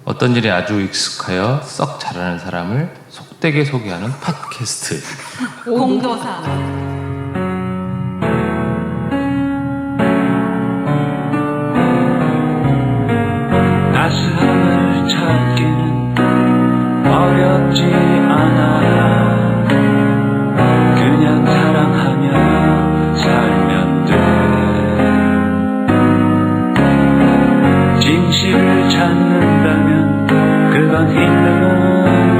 어떤 일에 아주 익숙하여 썩 잘하는 사람을 속되게 소개하는 팟캐스트 공도사. 따스함을 찾기는 어렵지 않아. 그냥 사랑하며 살면 돼. 진실을 찾는다면 그건 힘든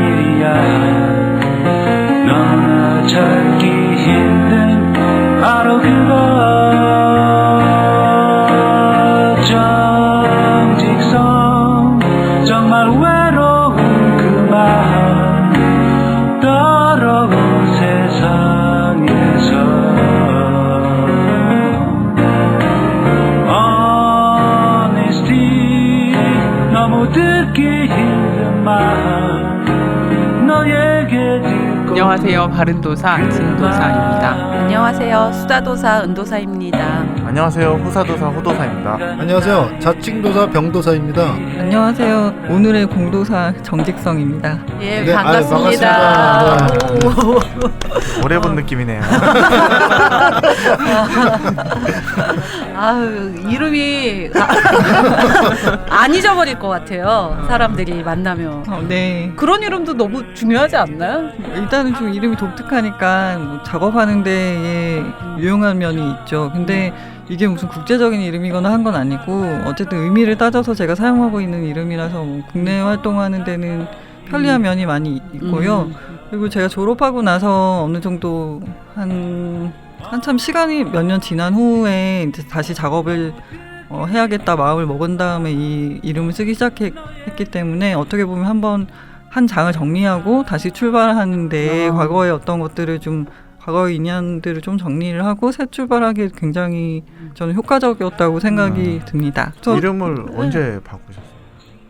일이야. 너무나 찾기 힘든 바로 그거. 정직성 정말 외로운 그 마음 더러운 세상에서 honesty 너무 듣기 힘든 말 너에게 듣고. 안녕하세요. 바른도사 진도사입니다. 안녕하세요. 수다도사 은도사입니다. 안녕하세요. 후사도사 호도사입니다. 안녕하세요. 자칭도사 병도사입니다. 안녕하세요. 오늘의 공도사 정직성입니다. 예, 네, 반갑습니다. 반갑습니다. 오래 본 느낌이네요. 아유, 이름이 안 잊어버릴 것 같아요. 사람들이 만나면. 네. 그런 이름도 너무 중요하지 않나요? 일단은 좀 이름이 독특하니까 뭐 작업하는 데에 유용한 면이 있죠. 근데 이게 무슨 국제적인 이름이거나 한 건 아니고 어쨌든 의미를 따져서 제가 사용하고 있는 이름이라서 뭐 국내 활동하는 데는 편리한 면이 많이 있고요. 그리고 제가 졸업하고 나서 어느 정도 한참 시간이 몇 년 지난 후에 이제 다시 작업을 해야겠다 마음을 먹은 다음에 이 이름을 쓰기 시작했기 때문에 어떻게 보면 한번 한 장을 정리하고 다시 출발하는데 과거의 어떤 것들을 좀 과거의 인연들을 좀 정리를 하고 새 출발하기에 굉장히 저는 효과적이었다고 생각이 듭니다. 이름을 언제 바꾸셨어요?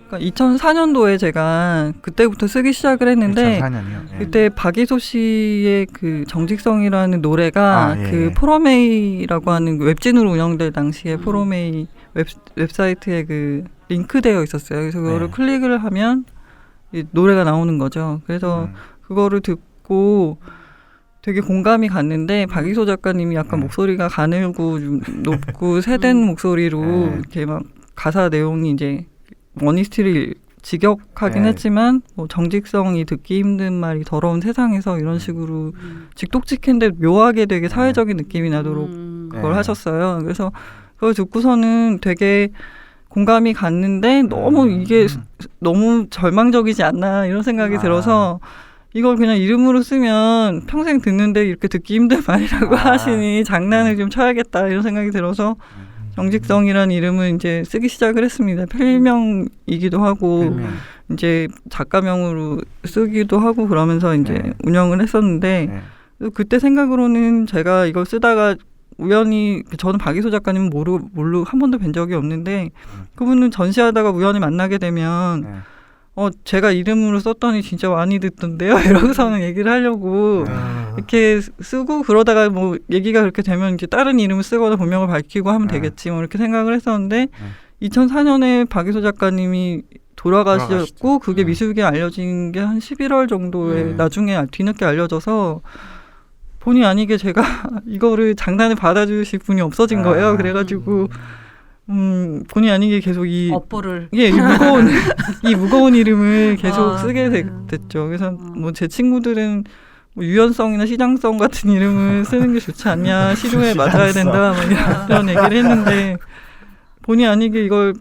그러니까 2004년도에 제가 그때부터 쓰기 시작을 했는데 2004년이요? 예. 그때 박이소 씨의 그 정직성이라는 노래가 예, 그 예. 포럼에이라고 하는 웹진으로 운영될 당시에 포럼에이 웹사이트에 그 링크되어 있었어요. 그래서 그거를 네. 클릭을 하면 이 노래가 나오는 거죠. 그래서 그거를 듣고 되게 공감이 갔는데 박이소 작가님이 약간 목소리가 가늘고 좀 높고 세된 목소리로 이렇게 막 가사 내용이 이제 머니스트를 직역하긴 했지만 뭐 정직성이 듣기 힘든 말이 더러운 세상에서 이런 식으로 직독직한데 묘하게 되게 사회적인 느낌이 나도록 그걸 하셨어요. 그래서 그걸 듣고서는 되게 공감이 갔는데 너무 이게 너무 절망적이지 않나 이런 생각이 들어서 이걸 그냥 이름으로 쓰면 평생 듣는데 이렇게 듣기 힘든 말이라고 하시니 장난을 좀 쳐야겠다 이런 생각이 들어서 정직성이라는 이름을 이제 쓰기 시작을 했습니다. 필명이기도 하고 이제 작가명으로 쓰기도 하고 그러면서 이제 운영을 했었는데 그때 생각으로는 제가 이걸 쓰다가 우연히 저는 박이소 작가님은 모르고 한 번도 뵌 적이 없는데 그분은 전시하다가 우연히 만나게 되면 제가 이름으로 썼더니 진짜 많이 듣던데요. 이러고서는 얘기를 하려고 이렇게 쓰고 그러다가 뭐 얘기가 그렇게 되면 이제 다른 이름을 쓰거나 본명을 밝히고 하면 되겠지 뭐 이렇게 생각을 했었는데 2004년에 박이소 작가님이 돌아가셨고 그게 미술계에 알려진 게 한 11월 정도에 나중에 뒤늦게 알려져서 본의 아니게 제가 이거를 장난을 받아주실 분이 없어진 거예요. 그래가지고 본의 아니게 계속 업보를 이 무거운 이름을 계속 쓰게 됐죠. 그래서 뭐 제 친구들은 뭐 유연성이나 시장성 같은 이름을 쓰는 게 좋지 않냐, 시류에 맞아야 된다, 뭐 이런 얘기를 했는데 본의 아니게 이걸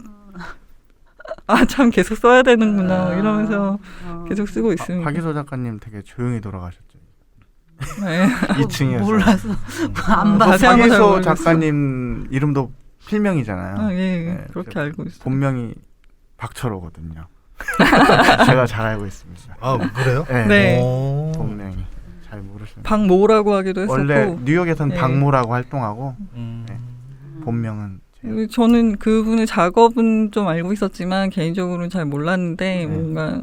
참 계속 써야 되는구나 이러면서 계속 쓰고 있습니다. 박이소 작가님 되게 조용히 돌아가셨죠. 네. 2층에서. 몰라서 안 봐. 봤어. 박이소 작가님 이름도 필명이잖아요. 예, 그렇게 알고 있어요. 본명이 박철호거든요. 제가 잘 알고 있습니다. 아, 그래요? 네. 본명이 잘 모르시는. 박모라고 하기도 했었고 원래 뉴욕에서는 네. 박모라고 활동하고 본명은 저는 그분의 작업은 좀 알고 있었지만 개인적으로는 잘 몰랐는데 뭔가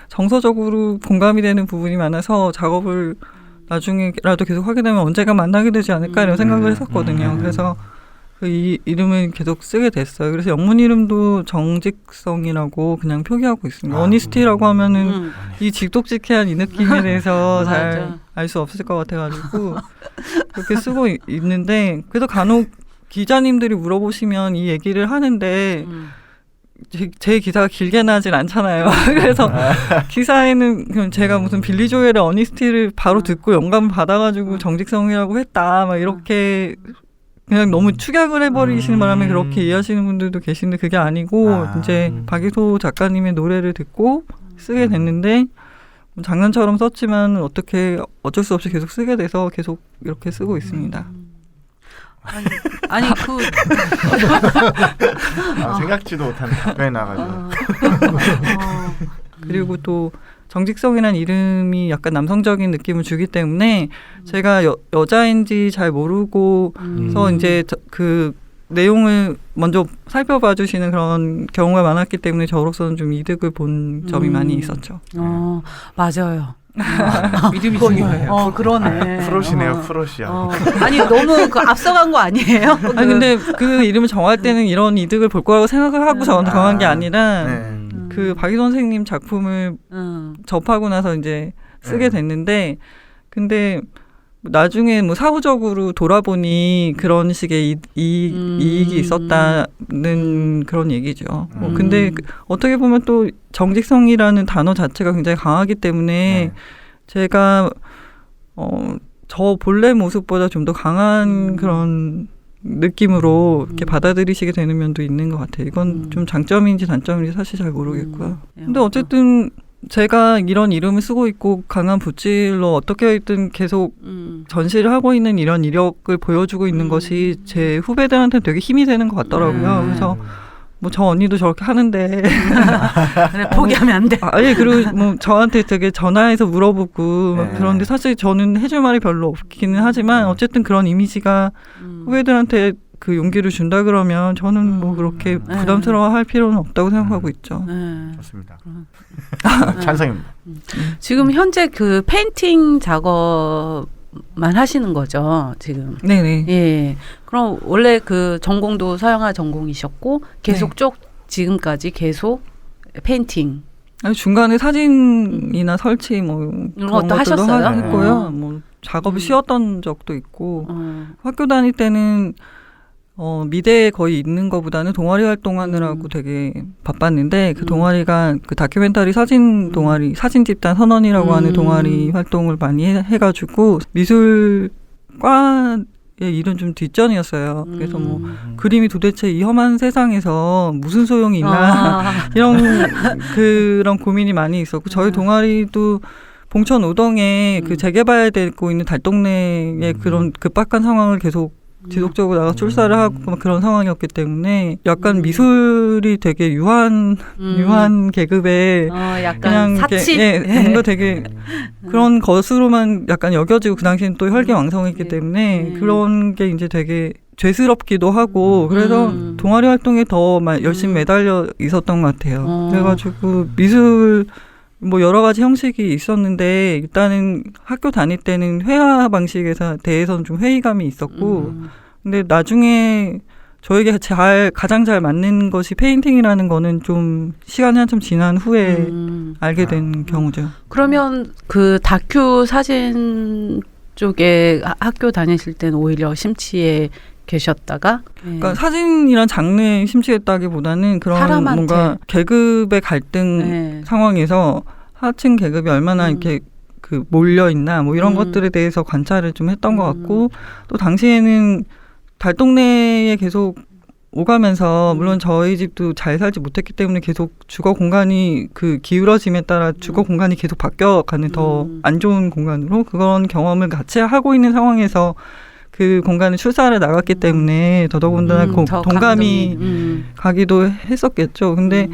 정서적으로 공감이 되는 부분이 많아서 작업을 나중에라도 계속 하게 되면 언제가 만나게 되지 않을까 이런 생각을 했었거든요. 그래서 그 이름을 계속 쓰게 됐어요. 그래서 영문 이름도 정직성이라고 그냥 표기하고 있습니다. 어니스티라고 하면은 이 직독직해한 이 느낌에 대해서 잘 맞아. 알 수 없을 것 같아가지고 그렇게 쓰고 있는데, 그래서 간혹 기자님들이 물어보시면 이 얘기를 하는데 제 기사가 길게 나질 않잖아요. 그래서 기사에는 그냥 제가 무슨 빌리 조엘의 어니스티를 바로 듣고 영감을 받아가지고 정직성이라고 했다 막 이렇게 그냥 너무 축약을 해버리시는 바람에 그렇게 이해하시는 분들도 계신데, 그게 아니고 이제 박이소 작가님의 노래를 듣고 쓰게 됐는데, 장난처럼 썼지만 어쩔 수 없이 계속 쓰게 돼서 계속 이렇게 쓰고 있습니다. 아니 그 생각지도 못한 답변이 나가지고. 그리고 또 정직성이라는 이름이 약간 남성적인 느낌을 주기 때문에 제가 여자인지 잘 모르고서 이제 그 내용을 먼저 살펴봐 주시는 그런 경우가 많았기 때문에 저로서는 좀 이득을 본 점이 많이 있었죠. 맞아요. 믿음이 중요해요. 그러네. 프로시네요, 프로시야. 아니 너무 그 앞서간 거 아니에요? 아니 근데 그 이름을 정할 때는 이런 이득을 볼 거라고 생각을 하고 정한 게 아니라 그 박이 선생님 작품을 접하고 나서 이제 쓰게 됐는데, 근데 나중에 뭐 사후적으로 돌아보니 그런 식의 이익이 있었다는 그런 얘기죠. 근데 어떻게 보면 또 정직성이라는 단어 자체가 굉장히 강하기 때문에 제가 저 본래 모습보다 좀 더 강한 그런 느낌으로 이렇게 받아들이시게 되는 면도 있는 것 같아요. 이건 좀 장점인지 단점인지 사실 잘 모르겠고요. 근데 어쨌든 제가 이런 이름을 쓰고 있고 강한 붓질로 어떻게든 계속 전시를 하고 있는 이런 이력을 보여주고 있는 것이 제 후배들한테 되게 힘이 되는 것 같더라고요. 그래서 뭐 저 언니도 저렇게 하는데 그래, 포기하면 안 돼. 그리고 뭐 저한테 되게 전화해서 물어보고 막 그런데 사실 저는 해줄 말이 별로 없기는 하지만 어쨌든 그런 이미지가 후배들한테 그 용기를 준다 그러면 저는 뭐 그렇게 부담스러워할 필요는 없다고 생각하고 있죠. 좋습니다. 찬성입니다. 지금 현재 그 페인팅 작업만 하시는 거죠, 지금? 네네. 예. 그럼 원래 그 전공도 서양화 전공이셨고 계속 쭉 지금까지 계속 페인팅. 아니, 중간에 사진이나 설치 뭐 이런 그런 것도 것들도 하셨어요? 했고요. 뭐 작업을 쉬었던 적도 있고 학교 다닐 때는 미대에 거의 있는 것보다는 동아리 활동하느라고 되게 바빴는데 그 동아리가 그 다큐멘터리 사진 동아리 사진 집단 선언이라고 하는 동아리 활동을 많이 해가지고 미술과의 일은 좀 뒷전이었어요. 그래서 뭐 그림이 도대체 이 험한 세상에서 무슨 소용이 있나 이런 그런 고민이 많이 있었고 저희 동아리도 봉천 오동에 그 재개발되고 있는 달동네의 그런 급박한 상황을 계속 지속적으로 나가 출사를 하고 막 그런 상황이었기 때문에 약간 미술이 되게 유한 계급의 약간 그냥 사치? 뭔가 되게 그런 것으로만 약간 여겨지고 그 당시엔 또 혈기왕성했기 때문에 그런 게 이제 되게 죄스럽기도 하고 그래서 동아리 활동에 더 열심히 매달려 있었던 것 같아요. 그래가지고 미술 뭐 여러 가지 형식이 있었는데 일단은 학교 다닐 때는 회화 방식에 대해서는 좀 회의감이 있었고 근데 나중에 저에게 가장 잘 맞는 것이 페인팅이라는 거는 좀 시간이 한참 지난 후에 알게 된 경우죠. 그러면 그 다큐 사진 쪽에 학교 다니실 때는 오히려 심취해 계셨다가 그러니까 사진이란 장르에 심취했다기보다는 그런 사람한테. 뭔가 계급의 갈등 상황에서 하층 계급이 얼마나 이렇게 그 몰려 있나 뭐 이런 것들에 대해서 관찰을 좀 했던 것 같고 또 당시에는 달동네에 계속 오가면서 물론 저희 집도 잘 살지 못했기 때문에 계속 주거 공간이 그 기울어짐에 따라 주거 공간이 계속 바뀌어가는 더 안 좋은 공간으로 그런 경험을 같이 하고 있는 상황에서 그 공간에 출사를 나갔기 때문에 더더군다나 동감이 가기도 했었겠죠. 근데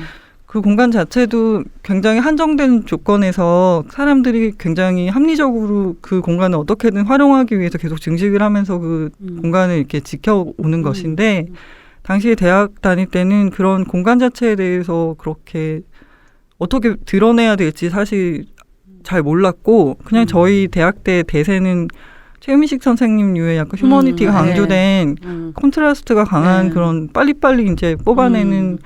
그 공간 자체도 굉장히 한정된 조건에서 사람들이 굉장히 합리적으로 그 공간을 어떻게든 활용하기 위해서 계속 증식을 하면서 그 공간을 이렇게 지켜오는 것인데 당시에 대학 다닐 때는 그런 공간 자체에 대해서 그렇게 어떻게 드러내야 될지 사실 잘 몰랐고 그냥 저희 대학 때 대세는 최민식 선생님류의 약간 휴머니티가 강조된 콘트라스트가 강한 네. 그런 빨리빨리 이제 뽑아내는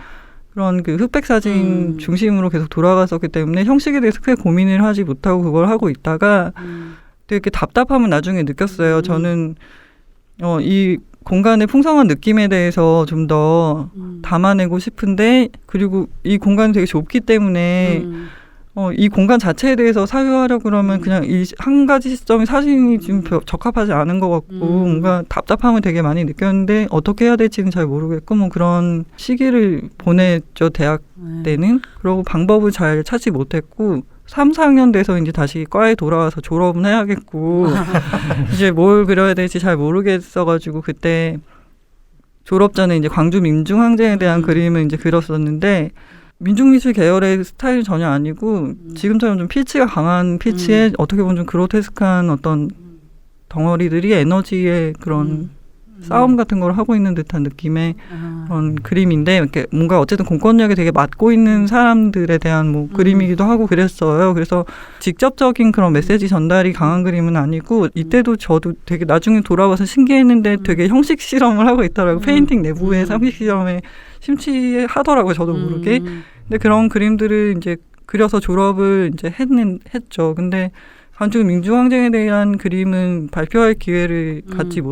그런 그 흑백 사진 중심으로 계속 돌아갔었기 때문에 형식에 대해서 크게 고민을 하지 못하고 그걸 하고 있다가 되게 이렇게 답답함을 나중에 느꼈어요. 저는 이 공간의 풍성한 느낌에 대해서 좀 더 담아내고 싶은데, 그리고 이 공간이 되게 좁기 때문에 이 공간 자체에 대해서 사유하려고 그러면 그냥 이 한 가지 시점의 사진이 좀 적합하지 않은 것 같고 뭔가 답답함을 되게 많이 느꼈는데 어떻게 해야 될지는 잘 모르겠고 뭐 그런 시기를 보냈죠, 대학 때는. 그러고 방법을 잘 찾지 못했고 3, 4학년 돼서 이제 다시 과에 돌아와서 졸업은 해야겠고 이제 뭘 그려야 될지 잘 모르겠어가지고 그때 졸업 전에 이제 광주 민중항쟁에 대한 그림을 이제 그렸었는데, 민중미술 계열의 스타일이 전혀 아니고 지금처럼 좀 필치가 강한 필치에 어떻게 보면 좀 그로테스크한 어떤 덩어리들이 에너지의 그런 싸움 같은 걸 하고 있는 듯한 느낌의 그런 그림인데, 이렇게 뭔가 어쨌든 공권력에 되게 맞고 있는 사람들에 대한 뭐 그림이기도 하고 그랬어요. 그래서 직접적인 그런 메시지 전달이 강한 그림은 아니고, 이때도 저도 되게 나중에 돌아와서 신기했는데 되게 형식 실험을 하고 있더라고요. 페인팅 내부의 형식 실험에 심취하더라고요, 저도 모르게. 근데 그런 그림들을 이제 그려서 졸업을 이제 했죠. 근데 광주 민중항쟁에 대한 그림은 발표할 기회를 갖지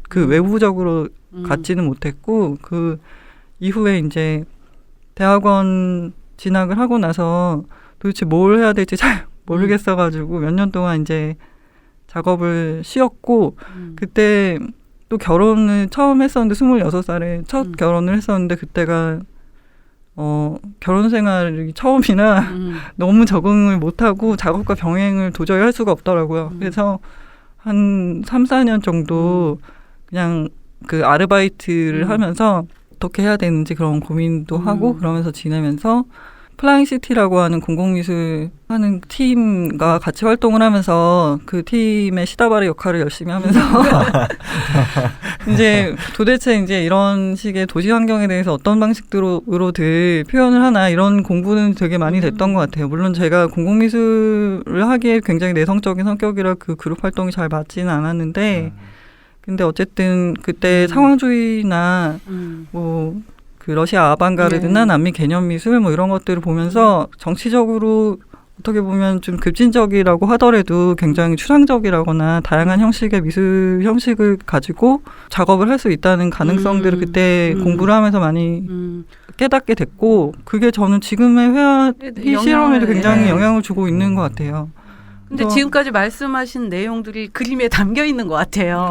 그 외부적으로 갖지는 못했고, 그 이후에 이제 대학원 진학을 하고 나서 도대체 뭘 해야 될지 잘 모르겠어가지고 몇 년 동안 이제 작업을 쉬었고, 그때 또 결혼을 처음 했었는데 26살에 첫 결혼을 했었는데 그때가 결혼 생활이 처음이라 너무 적응을 못하고 작업과 병행을 도저히 할 수가 없더라고요. 그래서 한 3, 4년 정도 그냥 그 아르바이트를 하면서 어떻게 해야 되는지 그런 고민도 하고 그러면서 지내면서 플라잉시티라고 하는 공공미술 하는 팀과 같이 활동을 하면서 그 팀의 시다바리 역할을 열심히 하면서 이제 도대체 이제 이런 식의 도시 환경에 대해서 어떤 방식으로들 표현을 하나 이런 공부는 되게 많이 됐던 것 같아요. 물론 제가 공공미술을 하기에 굉장히 내성적인 성격이라 그 그룹 활동이 잘 맞지는 않았는데 근데 어쨌든 그때 상황주의나 뭐 그 러시아 아방가르드나 남미 개념 미술 뭐 이런 것들을 보면서 정치적으로 어떻게 보면 좀 급진적이라고 하더라도 굉장히 추상적이라거나 다양한 형식의 미술 형식을 가지고 작업을 할 수 있다는 가능성들을 그때 공부를 하면서 많이 깨닫게 됐고, 그게 저는 지금의 회화의 실험에도 굉장히 영향을 주고 있는 것 같아요. 근데 지금까지 말씀하신 내용들이 그림에 담겨 있는 것 같아요.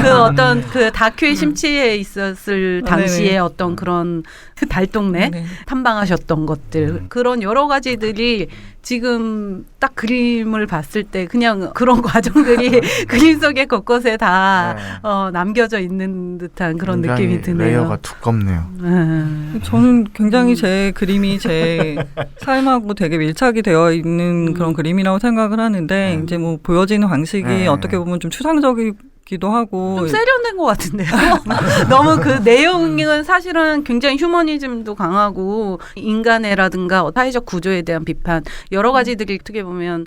그 어떤 그 다큐에 심취해 있었을 당시에 어떤 그런 달동네 탐방하셨던 것들, 그런 여러 가지들이 지금 딱 그림을 봤을 때 그냥 그런 과정들이 그림 속의 곳곳에 다 남겨져 있는 듯한 그런 느낌이 드네요. 레이어가 두껍네요. 저는 굉장히 제 그림이 제 삶하고 되게 밀착이 되어 있는 그런 그림이라고 생각을 하는데 이제 뭐 보여지는 방식이 어떻게 보면 좀 추상적이기도 하고 좀 세련된 것 같은데요. 너무 그 내용은 사실은 굉장히 휴머니즘도 강하고 인간애라든가 사회적 구조에 대한 비판 여러 가지들이 어떻게 보면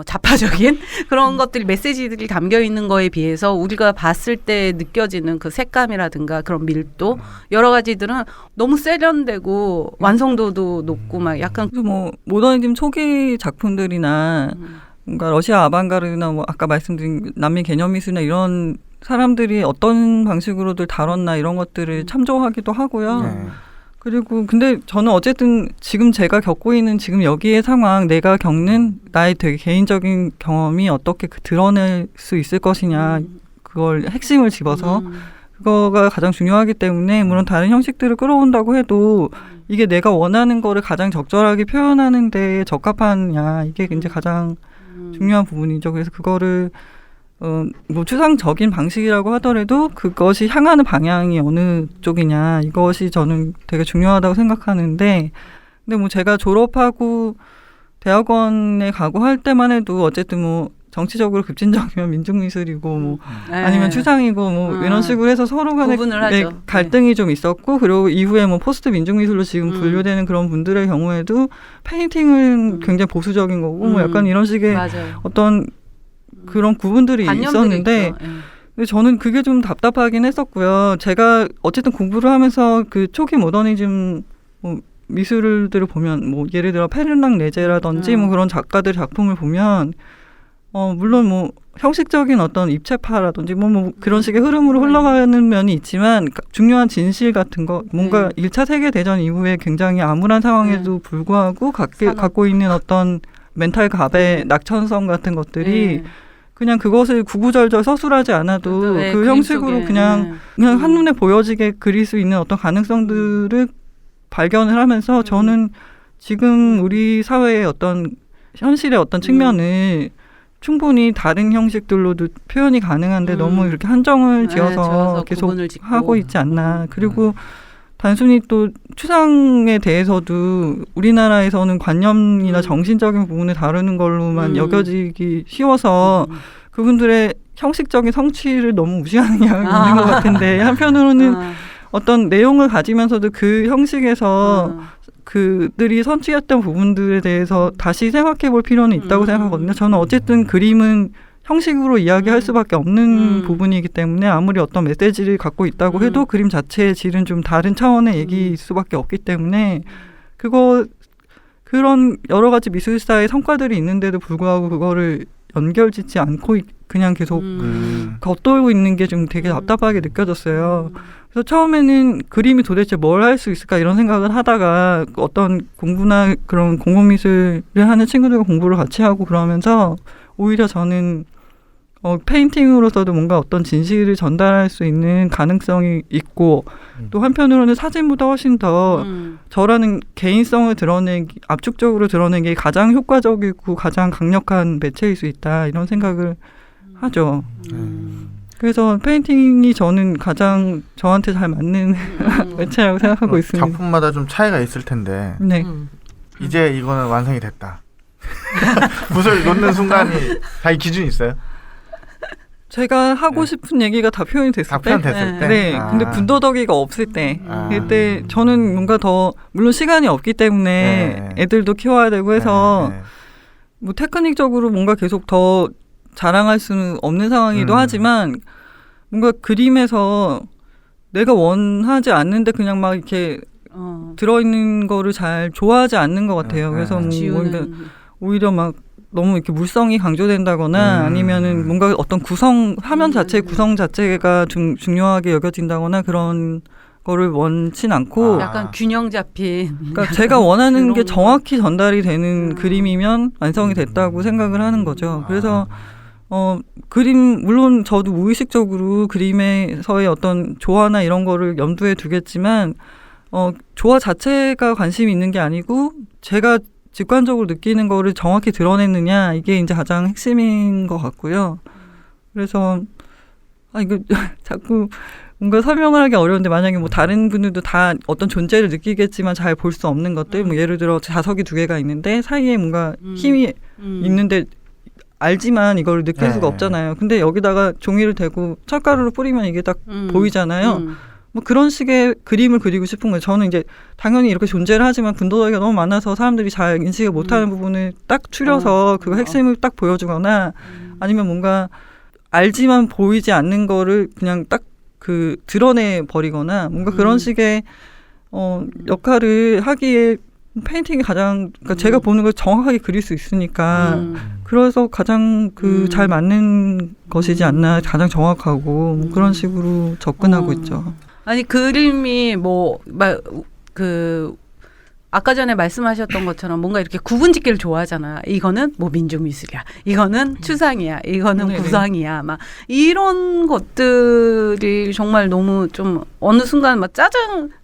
자파적인 그런 것들이 메시지들이 담겨 있는 거에 비해서 우리가 봤을 때 느껴지는 그 색감이라든가 그런 밀도 여러 가지들은 너무 세련되고 완성도도 높고 막 약간 뭐 모더니즘 초기 작품들이나 뭔가 러시아 아방가르드나 뭐 아까 말씀드린 남미 개념 미술이나 이런 사람들이 어떤 방식으로들 다뤘나 이런 것들을 참조하기도 하고요. 그리고 근데 저는 어쨌든 지금 제가 겪고 있는 지금 여기의 상황, 내가 겪는 나의 되게 개인적인 경험이 어떻게 드러낼 수 있을 것이냐, 그걸 핵심을 집어서 그거가 가장 중요하기 때문에 물론 다른 형식들을 끌어온다고 해도 이게 내가 원하는 거를 가장 적절하게 표현하는 데 적합하냐, 이게 이제 가장 중요한 부분이죠. 그래서 그거를 뭐 추상적인 방식이라고 하더라도 그것이 향하는 방향이 어느 쪽이냐, 이것이 저는 되게 중요하다고 생각하는데, 근데 뭐 제가 졸업하고 대학원에 가고 할 때만 해도 어쨌든 뭐 정치적으로 급진적이면 민중미술이고 뭐 아니면 추상이고 뭐 이런 식으로 해서 서로 간에 갈등이 좀 있었고, 그리고 이후에 뭐 포스트 민중미술로 지금 분류되는 그런 분들의 경우에도 페인팅은 굉장히 보수적인 거고 뭐 약간 이런 식의 어떤 그런 구분들이 관념들이 있었는데 있죠. 예. 근데 저는 그게 좀 답답하긴 했었고요. 제가 어쨌든 공부를 하면서 그 초기 모더니즘 뭐 미술들을 보면 뭐 예를 들어 페르낭 레제라든지 뭐 그런 작가들 작품을 보면 물론 뭐 형식적인 어떤 입체파라든지 뭐 그런 식의 흐름으로 흘러가는 면이 있지만 중요한 진실 같은 거 뭔가 1차 세계대전 이후에 굉장히 암울한 상황에도 불구하고 갖고 있는 어떤 멘탈 갑의 낙천성 같은 것들이 그냥 그것을 구구절절 서술하지 않아도 그 형식으로 그냥 한눈에 보여지게 그릴 수 있는 어떤 가능성들을 발견을 하면서 저는 지금 우리 사회의 어떤 현실의 어떤 측면을 충분히 다른 형식들로도 표현이 가능한데 너무 이렇게 한정을 지어서 계속 하고 있지 않나. 그리고 단순히 또 추상에 대해서도 우리나라에서는 관념이나 정신적인 부분을 다루는 걸로만 여겨지기 쉬워서 그분들의 형식적인 성취를 너무 무시하는 경향이 있는 것 같은데 한편으로는 어떤 내용을 가지면서도 그 형식에서 그들이 선취했던 부분들에 대해서 다시 생각해 볼 필요는 있다고 생각하거든요. 저는 어쨌든 그림은 형식으로 이야기할 수밖에 없는 부분이기 때문에 아무리 어떤 메시지를 갖고 있다고 해도 그림 자체의 질은 좀 다른 차원의 얘기일 수밖에 없기 때문에 그런 여러 가지 미술사의 성과들이 있는데도 불구하고 그거를 연결짓지 않고 그냥 계속 겉돌고 있는 게 좀 되게 답답하게 느껴졌어요. 그래서 처음에는 그림이 도대체 뭘 할 수 있을까 이런 생각을 하다가 어떤 공부나 그런 공공미술을 하는 친구들과 공부를 같이 하고 그러면서 오히려 저는 페인팅으로서도 뭔가 어떤 진실을 전달할 수 있는 가능성이 있고 또 한편으로는 사진보다 훨씬 더 저라는 개인성을 압축적으로 드러내기 가장 효과적이고 가장 강력한 매체일 수 있다 이런 생각을 하죠. 그래서 페인팅이 저는 가장 저한테 잘 맞는 매체라고 생각하고 있습니다. 작품마다 좀 차이가 있을 텐데 네. 이제 이거는 완성이 됐다. 붓을 놓는 순간이 자기 기준이 있어요? 제가 하고 싶은 얘기가 다 표현이 됐을 다 때? 표현됐을 때? 네. 근데 군더더기가 없을 때. 그때 저는 뭔가 더 물론 시간이 없기 때문에 애들도 키워야 되고 해서 뭐 테크닉적으로 뭔가 계속 더 자랑할 수는 없는 상황이기도 하지만 뭔가 그림에서 내가 원하지 않는데 그냥 막 이렇게 들어있는 거를 잘 좋아하지 않는 것 같아요. 그래서 뭐 오히려 막 너무 이렇게 물성이 강조된다거나 아니면은 뭔가 어떤 화면 자체의 구성 자체가 중요하게 여겨진다거나 그런 거를 원치 않고 약간 균형 잡힌. 그러니까 제가 원하는 게 정확히 전달이 되는 그림이면 완성이 됐다고 생각을 하는 거죠. 그래서 그림 물론 저도 무의식적으로 그림에서의 어떤 조화나 이런 거를 염두에 두겠지만 조화 자체가 관심이 있는 게 아니고 제가 직관적으로 느끼는 거를 정확히 드러냈느냐 이게 이제 가장 핵심인 것 같고요. 그래서 이거 자꾸 뭔가 설명을 하기 어려운데 만약에 뭐 다른 분들도 다 어떤 존재를 느끼겠지만 잘 볼 수 없는 것들 뭐 예를 들어 자석이 2개가 있는데 사이에 뭔가 힘이 있는데 알지만 이걸 느낄 수가 없잖아요. 근데 여기다가 종이를 대고 찰가루를 뿌리면 이게 딱 보이잖아요. 뭐 그런 식의 그림을 그리고 싶은 거예요. 저는 이제 당연히 이렇게 존재를 하지만 군더더기가 너무 많아서 사람들이 잘 인식을 못하는 부분을 딱 추려서 그 핵심을 딱 보여주거나 아니면 뭔가 알지만 보이지 않는 거를 그냥 딱 드러내 버리거나 뭔가 그런 식의 역할을 하기에 페인팅이 가장 그러니까 제가 보는 걸 정확하게 그릴 수 있으니까 그래서 가장 잘 맞는 것이지 않나 가장 정확하고 뭐 그런 식으로 접근하고 있죠. 아니 그림이 아까 전에 말씀하셨던 것처럼 뭔가 이렇게 구분짓기를 좋아하잖아. 이거는 뭐 민중미술이야. 이거는 추상이야. 이거는 구상이야. 막 이런 것들이 정말 너무 좀 어느 순간 막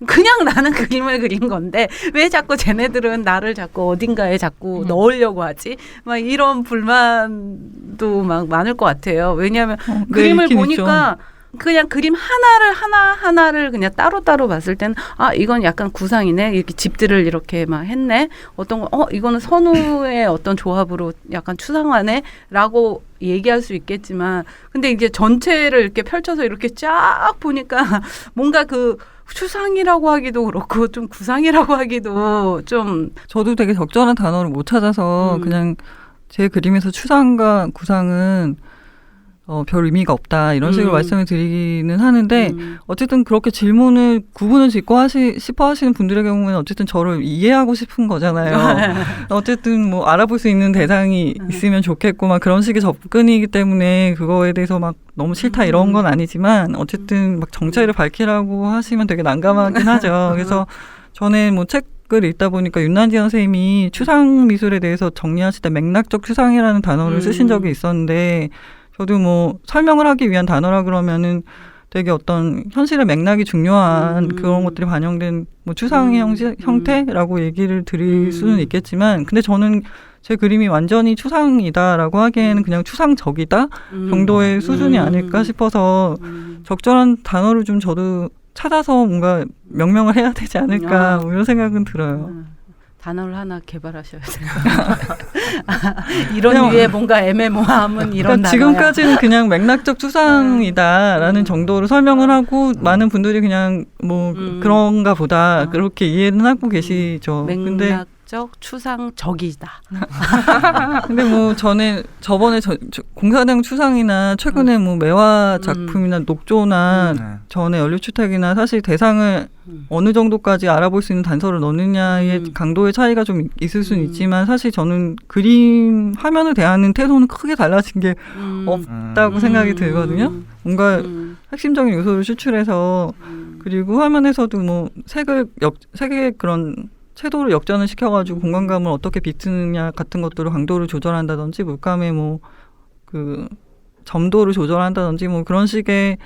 그냥 나는 그림을 그린 건데 왜 자꾸 쟤네들은 나를 자꾸 어딘가에 자꾸 넣으려고 하지? 막 이런 불만도 막 많을 것 같아요. 왜냐하면 그림을 보니까 있죠. 그냥 그림 하나를 그냥 따로따로 봤을 때는 이건 약간 구상이네. 이렇게 집들을 이렇게 막 했네. 어떤 거 이거는 선우의 어떤 조합으로 약간 추상화네 라고 얘기할 수 있겠지만 근데 이제 전체를 이렇게 펼쳐서 이렇게 쫙 보니까 뭔가 추상이라고 하기도 그렇고 좀 구상이라고 하기도 좀 저도 되게 적절한 단어를 못 찾아서 그냥 제 그림에서 추상과 구상은 별 의미가 없다 이런 식으로 말씀을 드리기는 하는데 어쨌든 그렇게 질문을 구분을 짓고 싶어 하시는 분들의 경우에는 어쨌든 저를 이해하고 싶은 거잖아요. 어쨌든 뭐 알아볼 수 있는 대상이 있으면 좋겠고 막 그런 식의 접근이기 때문에 그거에 대해서 막 너무 싫다 이런 건 아니지만 어쨌든 막 정체를 밝히라고 하시면 되게 난감하긴 하죠. 그래서 저는 뭐 책을 읽다 보니까 윤난지 선생님이 추상 미술에 대해서 정리하실 때 맥락적 추상이라는 단어를 쓰신 적이 있었는데 저도 뭐 설명을 하기 위한 단어라 그러면은 되게 어떤 현실의 맥락이 중요한 그런 것들이 반영된 뭐 추상의 형태라고 얘기를 드릴 수는 있겠지만 근데 저는 제 그림이 완전히 추상이다라고 하기에는 그냥 추상적이다 정도의 수준이 아닐까 싶어서 적절한 단어를 좀 저도 찾아서 뭔가 명명을 해야 되지 않을까 뭐 이런 생각은 들어요. 단어를 하나 개발하셔야 돼요. 이런 류의 뭔가 애매모함은 이런 그러니까 지금까지는 그냥 맥락적 추상이다라는 정도로 설명을 하고 많은 분들이 그냥 뭐 그런가 보다 그렇게 이해는 하고 계시죠. 맥락적 추상적이다. 근데 뭐 저는 저번에 공사장 추상이나 최근에 뭐 매화 작품이나 녹조나 전에 연립주택이나 사실 대상을 어느 정도까지 알아볼 수 있는 단서를 넣느냐의 강도의 차이가 좀 있을 수는 있지만 사실 저는 그림 화면을 대하는 태도는 크게 달라진 게 없다고 생각이 들거든요. 뭔가 핵심적인 요소를 추출해서 그리고 화면에서도 뭐 색의 그런 채도를 역전을 시켜가지고 공간감을 어떻게 비트느냐 같은 것들을 강도를 조절한다든지 물감의 뭐 그 점도를 조절한다든지 뭐 그런 식의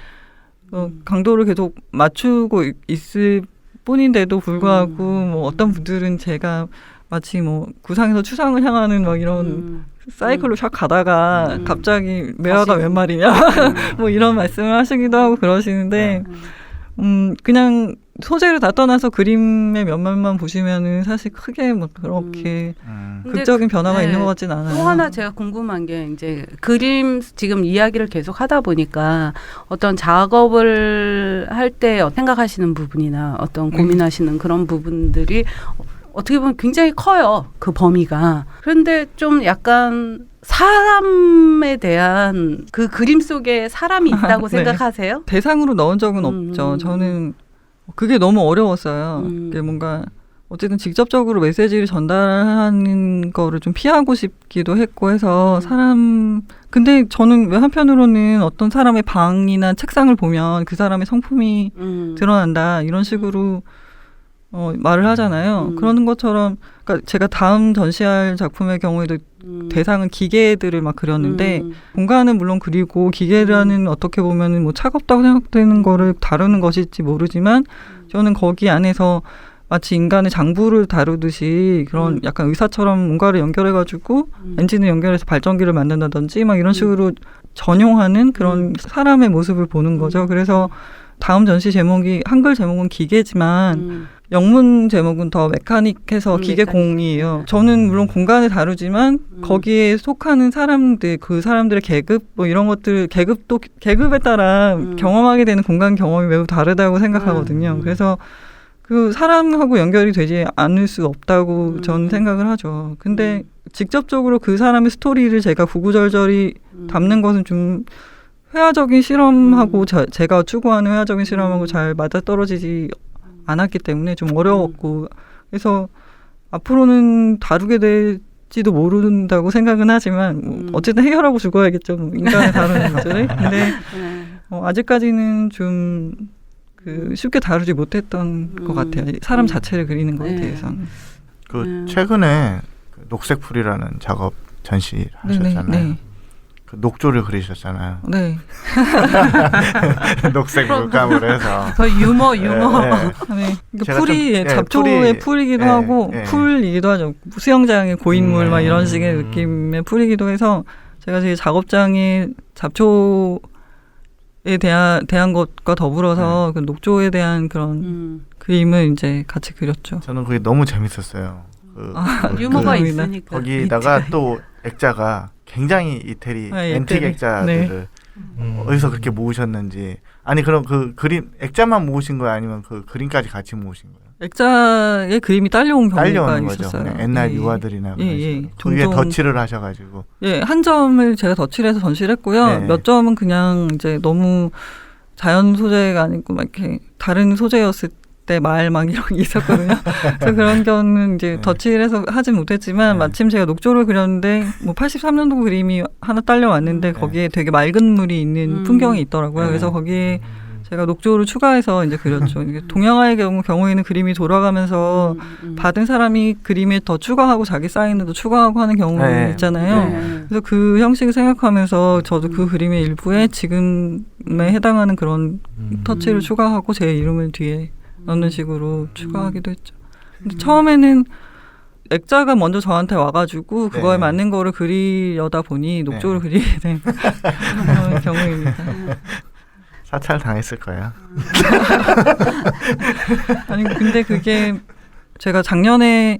강도를 계속 맞추고 있을 뿐인데도 불구하고 뭐 어떤 분들은 제가 마치 뭐 구상에서 추상을 향하는 막 이런 사이클로 샥 가다가 갑자기 매화가 웬 말이냐 뭐 이런 말씀을 하시기도 하고 그러시는데 그냥 소재를 다 떠나서 그림의 면만만 보시면은 사실 크게 뭐 그렇게 극적인 변화가 있는 것 같진 않아요. 또 하나 제가 궁금한 게 이제 그림 지금 이야기를 계속 하다 보니까 어떤 작업을 할 때 생각하시는 부분이나 어떤 고민하시는 그런 부분들이 어떻게 보면 굉장히 커요. 그 범위가. 그런데 좀 약간 사람에 대한 그 그림 속에 사람이 있다고 네. 생각하세요? 대상으로 넣은 적은 없죠. 저는 그게 너무 어려웠어요. 그게 뭔가 어쨌든 직접적으로 메시지를 전달하는 거를 좀 피하고 싶기도 했고 해서 근데 저는 왜 한편으로는 어떤 사람의 방이나 책상을 보면 그 사람의 성품이 드러난다 이런 식으로 말을 하잖아요. 그런 것처럼 그러니까 제가 다음 전시할 작품의 경우에도 대상은 기계들을 막 그렸는데 공간은 물론 그리고 기계라는 어떻게 보면은 뭐 차갑다고 생각되는 거를 다루는 것일지 모르지만 저는 거기 안에서 마치 인간의 장부를 다루듯이 그런 약간 의사처럼 뭔가를 연결해가지고 엔진을 연결해서 발전기를 만든다든지 막 이런 식으로 전용하는 그런 사람의 모습을 보는 거죠. 그래서 다음 전시 제목이 한글 제목은 기계지만 영문 제목은 더 메카닉해서 기계공이에요. 저는 물론 공간을 다루지만 거기에 속하는 사람들, 그 사람들의 계급 뭐 이런 것들 계급에 따라 경험하게 되는 공간 경험이 매우 다르다고 생각하거든요. 그래서 그 사람하고 연결이 되지 않을 수 없다고 저는 생각을 하죠. 근데 직접적으로 그 사람의 스토리를 제가 구구절절히 담는 것은 좀 회화적인 실험하고 제가 추구하는 회화적인 실험하고 잘 맞아떨어지지 않았기 때문에 좀 어려웠고 그래서 앞으로는 다루게 될지도 모른다고 생각은 하지만 뭐 어쨌든 해결하고 죽어야겠죠. 뭐 인간을 다루는 문제를. 근데 아직까지는 좀 쉽게 다루지 못했던 것 같아요. 사람 자체를 그리는 것에 대해서는. 최근에 녹색풀이라는 작업 전시 하셨잖아요. 네. 그 녹조를 그리셨잖아요. 네. 녹색 물감을 해서. 그 유머. 네. 풀이 잡초의 풀이기도 하고 풀이기도 하죠. 수영장의 고인물 막 이런 식의 느낌의 풀이기도 해서 제가 제 작업장에 잡초에 대한 것과 더불어서 그 녹조에 대한 그런 그림을 이제 같이 그렸죠. 저는 그게 너무 재밌었어요. 유머가 있으니까. 거기다가 또 액자가 굉장히 이태리 앤틱 액자들을 어디서 그렇게 모으셨는지. 아니 그럼 그 그림 액자만 모으신 거예요? 아니면 그 그림까지 같이 모으신 거예요? 액자의 그림이 딸려온 경우가 딸려오는 거죠. 있었어요. 네, 옛날 예, 유화들이나 예, 예. 그 위에 종종- 덧칠을 하셔가지고 예, 한 점을 제가 덧칠을 해서 전시를 했고요. 네. 몇 점은 그냥 이제 너무 자연 소재가 아니고 막 이렇게 다른 소재였을 때 말 막 이런 게 있었거든요. 그래서 그런 경우는 이제 네. 덧칠해서 하진 못했지만 네. 마침 제가 녹조를 그렸는데 뭐 83년도 그림이 하나 딸려왔는데 네. 거기에 되게 맑은 물이 있는 풍경이 있더라고요. 네. 그래서 거기에 제가 녹조를 추가해서 이제 그렸죠. 이게 동양화의 경우에는 그림이 돌아가면서 받은 사람이 그림에 더 추가하고 자기 사인을 더 추가하고 하는 경우 네. 있잖아요. 네. 그래서 그 형식을 생각하면서 저도 그 그림의 일부에 지금에 해당하는 그런 터치를 추가하고 제 이름을 뒤에 넣는 식으로 추가하기도 했죠. 근데 처음에는 액자가 먼저 저한테 와가지고 그거에 네. 맞는 거를 그리려다 보니 녹조를 그리게 된 그런 경우입니다. 사찰 당했을 거예요. 아니 근데 그게 제가 작년에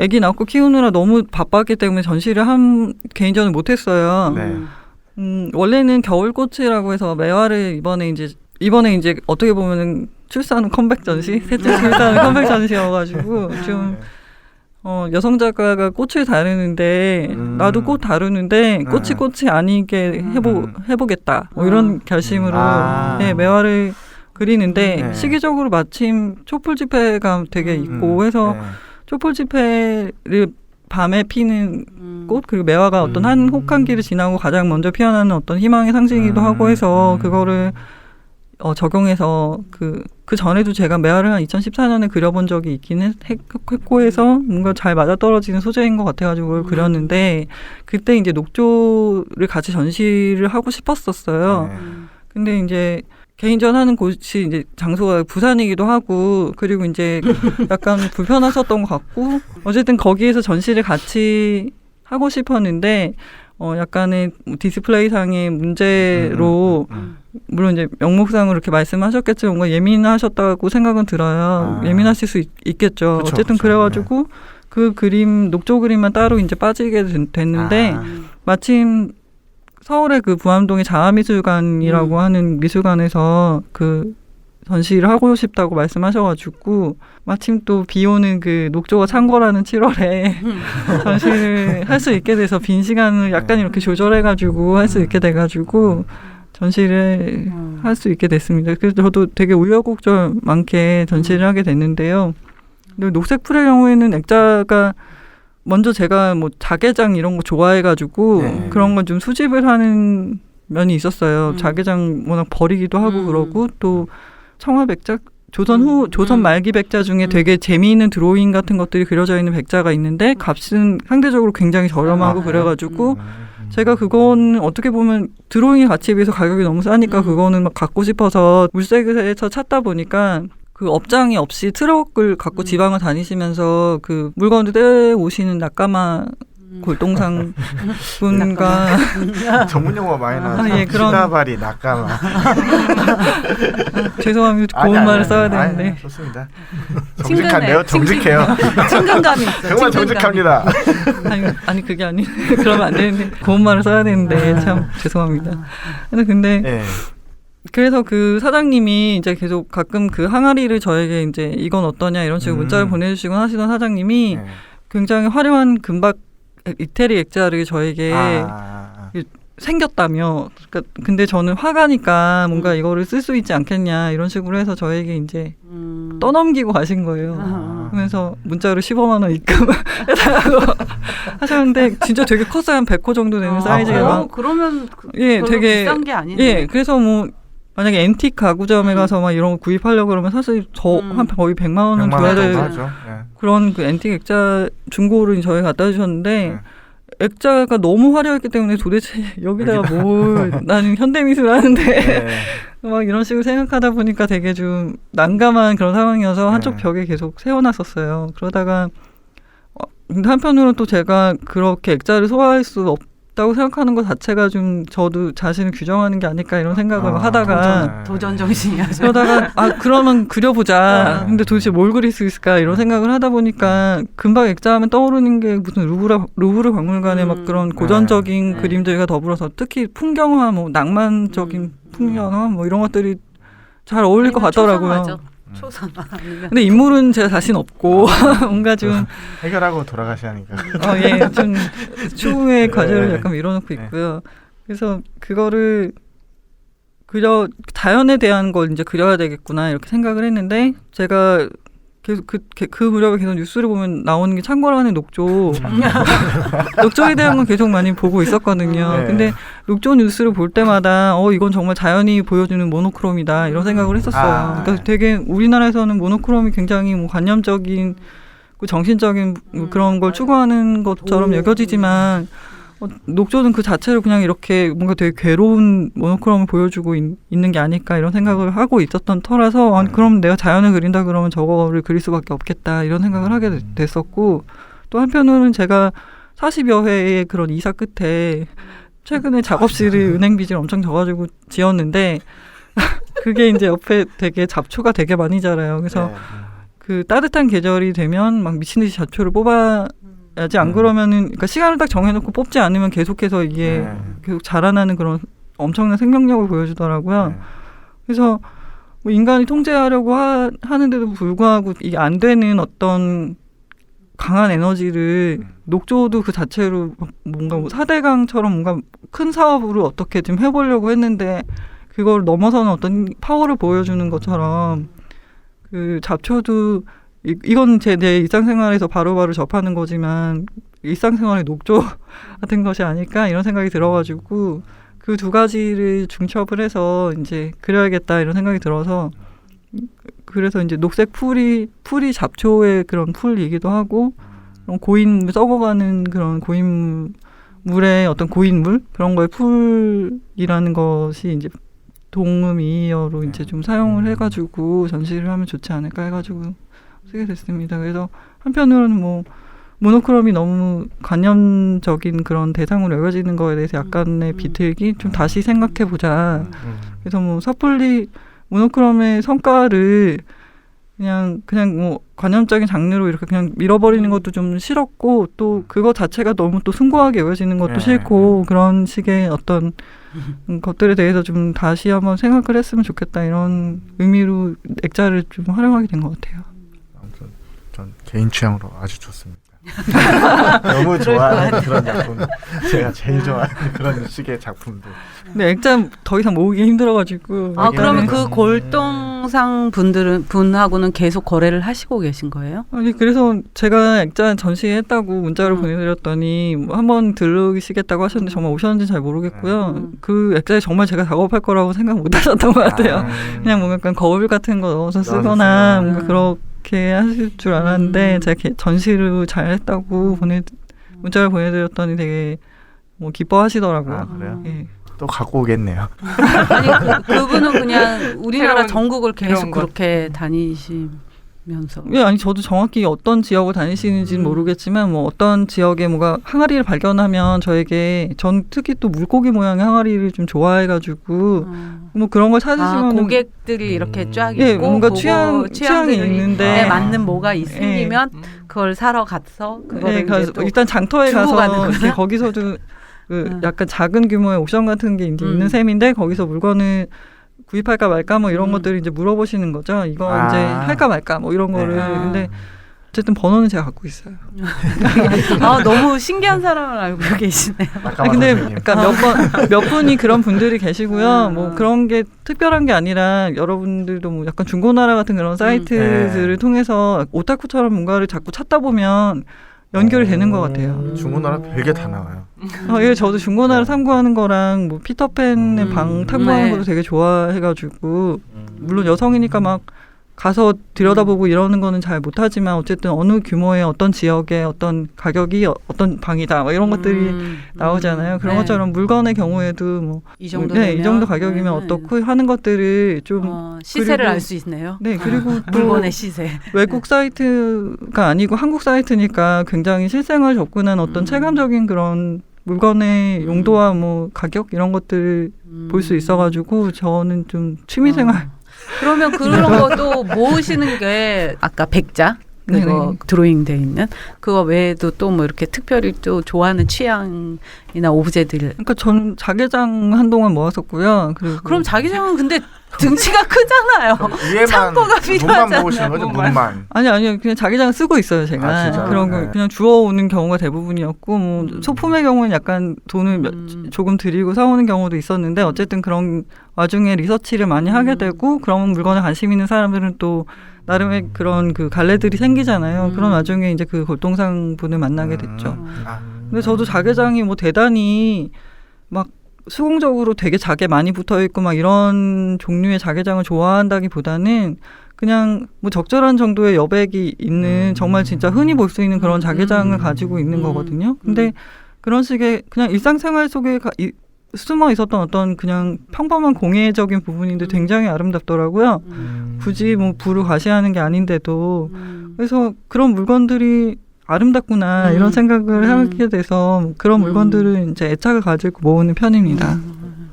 아기 낳고 키우느라 너무 바빴기 때문에 전시를 개인전을 못했어요. 네. 원래는 겨울꽃이라고 해서 매화를 이번에 이제 어떻게 보면은 출산 컴백 전시, 셋째 출산 컴백 전시여가지고 좀 여성 작가가 꽃을 다루는데 나도 꽃 다루는데 꽃이 아니게 해보겠다 뭐 이런 결심으로 네, 매화를 그리는데 네. 시기적으로 마침 촛불 집회가 되게 있고 해서 네. 촛불 집회를 밤에 피는 꽃 그리고 매화가 어떤 한 혹한기를 지나고 가장 먼저 피어나는 어떤 희망의 상징이기도 하고 해서 그거를 적용해서 그 전에도 제가 매화를 한 2014년에 그려본 적이 있긴 했고 해서 뭔가 잘 맞아떨어지는 소재인 것 같아가지고 그걸 그렸는데 그때 이제 녹조를 같이 전시를 하고 싶었었어요. 네. 근데 이제 개인전 하는 곳이 이제 장소가 부산이기도 하고 그리고 이제 약간 불편하셨던 것 같고 어쨌든 거기에서 전시를 같이 하고 싶었는데 약간의 디스플레이상의 문제로 물론 이제 명목상으로 이렇게 말씀하셨겠지만 뭔가 예민하셨다고 생각은 들어요. 예민하실 수 있겠죠. 그쵸, 어쨌든 그쵸. 그래가지고 그 그림 녹조 그림만 따로 이제 빠지게 됐는데 마침 서울의 그 부암동의 자아미술관이라고 하는 미술관에서 그 전시를 하고 싶다고 말씀하셔가지고 마침 또 비 오는 그 녹조가 찬 거라는 7월에 전시를 할 수 있게 돼서 빈 시간을 약간 이렇게 조절해가지고 할 수 있게 돼가지고 전시를 할 수 있게 됐습니다. 그래서 저도 되게 우여곡절 많게 전시를 하게 됐는데요. 근데 녹색 풀의 경우에는 액자가 먼저 제가 뭐 자개장 이런 거 좋아해가지고 네. 그런 건 좀 수집을 하는 면이 있었어요. 자개장 워낙 버리기도 하고 그러고 또 청아 백작 조선 말기 백자 중에 되게 재미있는 드로잉 같은 것들이 그려져 있는 백자가 있는데 값은 상대적으로 굉장히 저렴하고 그래가지고 제가 그건 어떻게 보면 드로잉의 가치에 비해서 가격이 너무 싸니까 그거는 막 갖고 싶어서 물색에서 찾다 보니까 그 업장이 없이 트럭을 갖고 지방을 다니시면서 그 물건을 떼오시는 낙가마 골동상 분과 전문 용어 많이 나와서 예, 그런- 시다바리 낙가마 죄송합니다. 고운 말을 써야 되는데 좋습니다. 친근해. 정직한데요? 정직해요. 친근감이 있어. 정말 정직합니다. 아니 그게 아니 그러면 안 되는데 고운 말을 써야 되는데 참 죄송합니다. 근데 네. 그래서 그 사장님이 이제 계속 가끔 그 항아리를 저에게 이제 이건 어떠냐 이런 식으로 문자를 보내주시곤 하시던 사장님이 네. 굉장히 화려한 금박 이태리 액자를 저에게 생겼다며. 그러니까 근데 저는 화가니까 뭔가 이거를 쓸 수 있지 않겠냐 이런 식으로 해서 저에게 이제 떠넘기고 가신 거예요. 그러면서 문자로 15만 원 입금해달라고 하셨는데 진짜 되게 컸어요. 한 100호 정도 되는 사이즈가 막. 그러면 예, 별로 되게 비싼 게 아닌데. 예, 그래서 뭐 만약에 앤틱 가구점에 가서 막 이런 거 구입하려고 그러면 사실 한 거의 100만 원은 100만 줘야 원 될 정도 하죠. 예. 그런 그 앤틱 액자 중고를 저희 갖다 주셨는데 액자가 너무 화려했기 때문에 도대체 여기다가 뭘 나는 현대미술 하는데 네. 막 이런 식으로 생각하다 보니까 되게 좀 난감한 그런 상황이어서 한쪽 벽에 계속 세워놨었어요. 그러다가 근데 한편으로는 또 제가 그렇게 액자를 소화할 수 없다고 생각하는 것 자체가 좀 저도 자신을 규정하는 게 아닐까 이런 생각을 하다가 도전 정신이야. 그러다가 그러면 그려보자. 근데 도대체 뭘 그릴 수 있을까 이런 생각을 하다 보니까 금방 액자하면 떠오르는 게 무슨 루브르 박물관의 막 그런 고전적인 그림들과 더불어서 특히 풍경화, 뭐 낭만적인 풍경화 뭐 이런 것들이 잘 어울릴 것 같더라고요. 초상 아니면 근데 인물은 제가 자신 없고 뭔가 좀 해결하고 돌아가시니까. 예, 좀 추후의 과제를 네. 약간 밀어놓고 네. 있고요. 그래서 그거를 자연에 대한 걸 이제 그려야 되겠구나 이렇게 생각을 했는데 제가 계속 그 무렵에 계속 뉴스를 보면 나오는 게 창궐하는 녹조 녹조에 대한 건 계속 많이 보고 있었거든요. 네. 근데 녹조 뉴스를 볼 때마다 이건 정말 자연이 보여주는 모노크롬이다 이런 생각을 했었어요. 그러니까 되게 우리나라에서는 모노크롬이 굉장히 뭐 관념적인 정신적인 뭐 그런 걸 추구하는 것처럼 여겨지지만 녹조는 그 자체로 그냥 이렇게 뭔가 되게 괴로운 모노크롬을 보여주고 있는 게 아닐까 이런 생각을 하고 있었던 터라서 그럼 내가 자연을 그린다 그러면 저거를 그릴 수밖에 없겠다 이런 생각을 하게 됐었고 또 한편으로는 제가 40여 회의 그런 이사 끝에 최근에 작업실을 은행 빚을 엄청 져가지고 지었는데 그게 이제 옆에 되게 잡초가 되게 많이 자라요. 그래서 네. 그 따뜻한 계절이 되면 막 미친 듯이 잡초를 뽑아야지 안 그러면은 그러니까 시간을 딱 정해놓고 뽑지 않으면 계속해서 이게 네. 계속 자라나는 그런 엄청난 생명력을 보여주더라고요. 네. 그래서 뭐 인간이 통제하려고 하는데도 불구하고 이게 안 되는 어떤 강한 에너지를 녹조도 그 자체로 뭔가 뭐 4대강처럼 뭔가 큰 사업으로 어떻게 좀 해보려고 했는데 그걸 넘어서는 어떤 파워를 보여주는 것처럼 그 잡초도 이건 내 일상생활에서 바로바로 접하는 거지만 일상생활의 녹조 같은 것이 아닐까 이런 생각이 들어가지고 그 두 가지를 중첩을 해서 이제 그려야겠다 이런 생각이 들어서 그래서 이제 녹색 풀이 잡초의 그런 풀이기도 하고 고인 썩어가는 그런 고인물의 어떤 고인물 그런 거의 풀이라는 것이 이제 동음이어로 이제 좀 사용을 해가지고 전시를 하면 좋지 않을까 해가지고 쓰게 됐습니다. 그래서 한편으로는 뭐 모노크롬이 너무 관념적인 그런 대상으로 여겨지는 거에 대해서 약간의 비틀기 좀 다시 생각해보자. 그래서 뭐 섣불리 모노크롬의 성과를 그냥 뭐 관념적인 장르로 이렇게 그냥 밀어버리는 것도 좀 싫었고 또 그거 자체가 너무 또 숭고하게 여겨지는 것도 싫고 그런 식의 어떤 것들에 대해서 좀 다시 한번 생각을 했으면 좋겠다 이런 의미로 액자를 좀 활용하게 된 것 같아요. 아무튼 전 개인 취향으로 아주 좋습니다. 너무 좋아하는 그런 작품, 제가 제일 좋아하는 그런 식의 작품들. 근데 액자 더 이상 모으기 힘들어가지고. 그러면 그 골동상 분하고는 계속 거래를 하시고 계신 거예요? 아니 그래서 제가 액자 전시했다고 문자로 보내드렸더니 한번 들으시겠다고 하셨는데 정말 오셨는지 잘 모르겠고요. 그 액자에 정말 제가 작업할 거라고 생각 못 하셨던 것 같아요. 그냥 뭔가 약간 거울 같은 거 넣어서 쓰거나 뭔가 그렇게 하실 줄 알았는데 제가 전시를 잘 했다고 문자를 보내드렸더니 되게 뭐 기뻐하시더라고요. 그래요? 예. 또 갖고 오겠네요. 아니 그분은 그냥 우리나라 새로운 전국을 계속 그런 것. 그렇게 다니시면서 예, 아니 저도 정확히 어떤 지역을 다니시는지는 모르겠지만 뭐 어떤 지역에 뭐가 항아리를 발견하면 전 특히 또 물고기 모양의 항아리를 좀 좋아해가지고 뭐 그런 걸 찾으시면 고객들이 이렇게 쫙 있고 예, 뭔가 그거 취향이 취향들이 있는데 맞는 뭐가 생기면 그걸 사러 가서 그거를 예, 이제 가서 또 일단 장터에 주고 가서 가는 이제 거기서도 그 약간 작은 규모의 옥션 같은 게 이제 있는 셈인데 거기서 물건을 구입할까 말까 뭐 이런 것들을 이제 물어보시는 거죠. 이거 이제 할까 말까 뭐 이런 거를. 근데 어쨌든 번호는 제가 갖고 있어요. 너무 신기한 사람을 알고 계시네요. 아니, 근데 그러니까 몇 분이 그런 분들이 계시고요. 뭐 그런 게 특별한 게 아니라 여러분들도 뭐 약간 중고나라 같은 그런 사이트들을 통해서 오타쿠처럼 뭔가를 자꾸 찾다 보면 연결이 되는 것 같아요. 중고나라 별게 다 나와요. 예, 저도 중고나라 탐구하는 거랑 뭐 피터팬의 방 탐구하는 것도 되게 좋아해가지고 물론 여성이니까 막 가서 들여다보고 이러는 거는 잘 못하지만 어쨌든 어느 규모의 어떤 지역의 어떤 가격이 어떤 방이다 뭐 이런 것들이 나오잖아요. 그런 것처럼 물건의 경우에도 뭐 이 정도 이 정도 가격이면 어떻고 하는 것들을 좀 시세를 알 수 있네요. 네, 그리고 또 물건의 시세. 외국 사이트가 아니고 한국 사이트니까 굉장히 실생활 접근한 어떤 체감적인 그런 물건의 용도와 뭐 가격 이런 것들 볼 수 있어가지고 저는 좀 취미생활 그러면 그런 것도 모으시는 게 아까 백자 그거 네네. 드로잉 돼 있는 그거 외에도 또 뭐 이렇게 특별히 또 좋아하는 취향이나 오브제들. 그러니까 저는 자개장 한동안 모았었고요. 그리고 그럼 자기장은 근데 등치가 크잖아요. 위에만 창고가 문만 필요하잖아요. 모으시는 거죠? 문만. 아니요 그냥 자개장 쓰고 있어요 제가. 아, 진짜요? 그런 거 네. 그냥 주워오는 경우가 대부분이었고 뭐 소품의 경우는 약간 돈을 조금 들이고 사오는 경우도 있었는데 어쨌든 그런 와중에 리서치를 많이 하게 되고 그런 물건에 관심 있는 사람들은 또 나름의 그런 그 갈래들이 생기잖아요. 그런 와중에 이제 그 골동상 분을 만나게 됐죠. 아, 근데 저도 자개장이 뭐 대단히 막 수공적으로 되게 자개 많이 붙어 있고 막 이런 종류의 자개장을 좋아한다기보다는 그냥 뭐 적절한 정도의 여백이 있는 정말 진짜 흔히 볼 수 있는 그런 자개장을 가지고 있는 거거든요. 근데 그런 식의 그냥 일상생활 속에 숨어 있었던 어떤 그냥 평범한 공예적인 부분인데 굉장히 아름답더라고요. 굳이 뭐 부를 과시하는 게 아닌데도 그래서 그런 물건들이 아름답구나 이런 생각을 하게 돼서 그런 물건들은 이제 애착을 가지고 모으는 편입니다.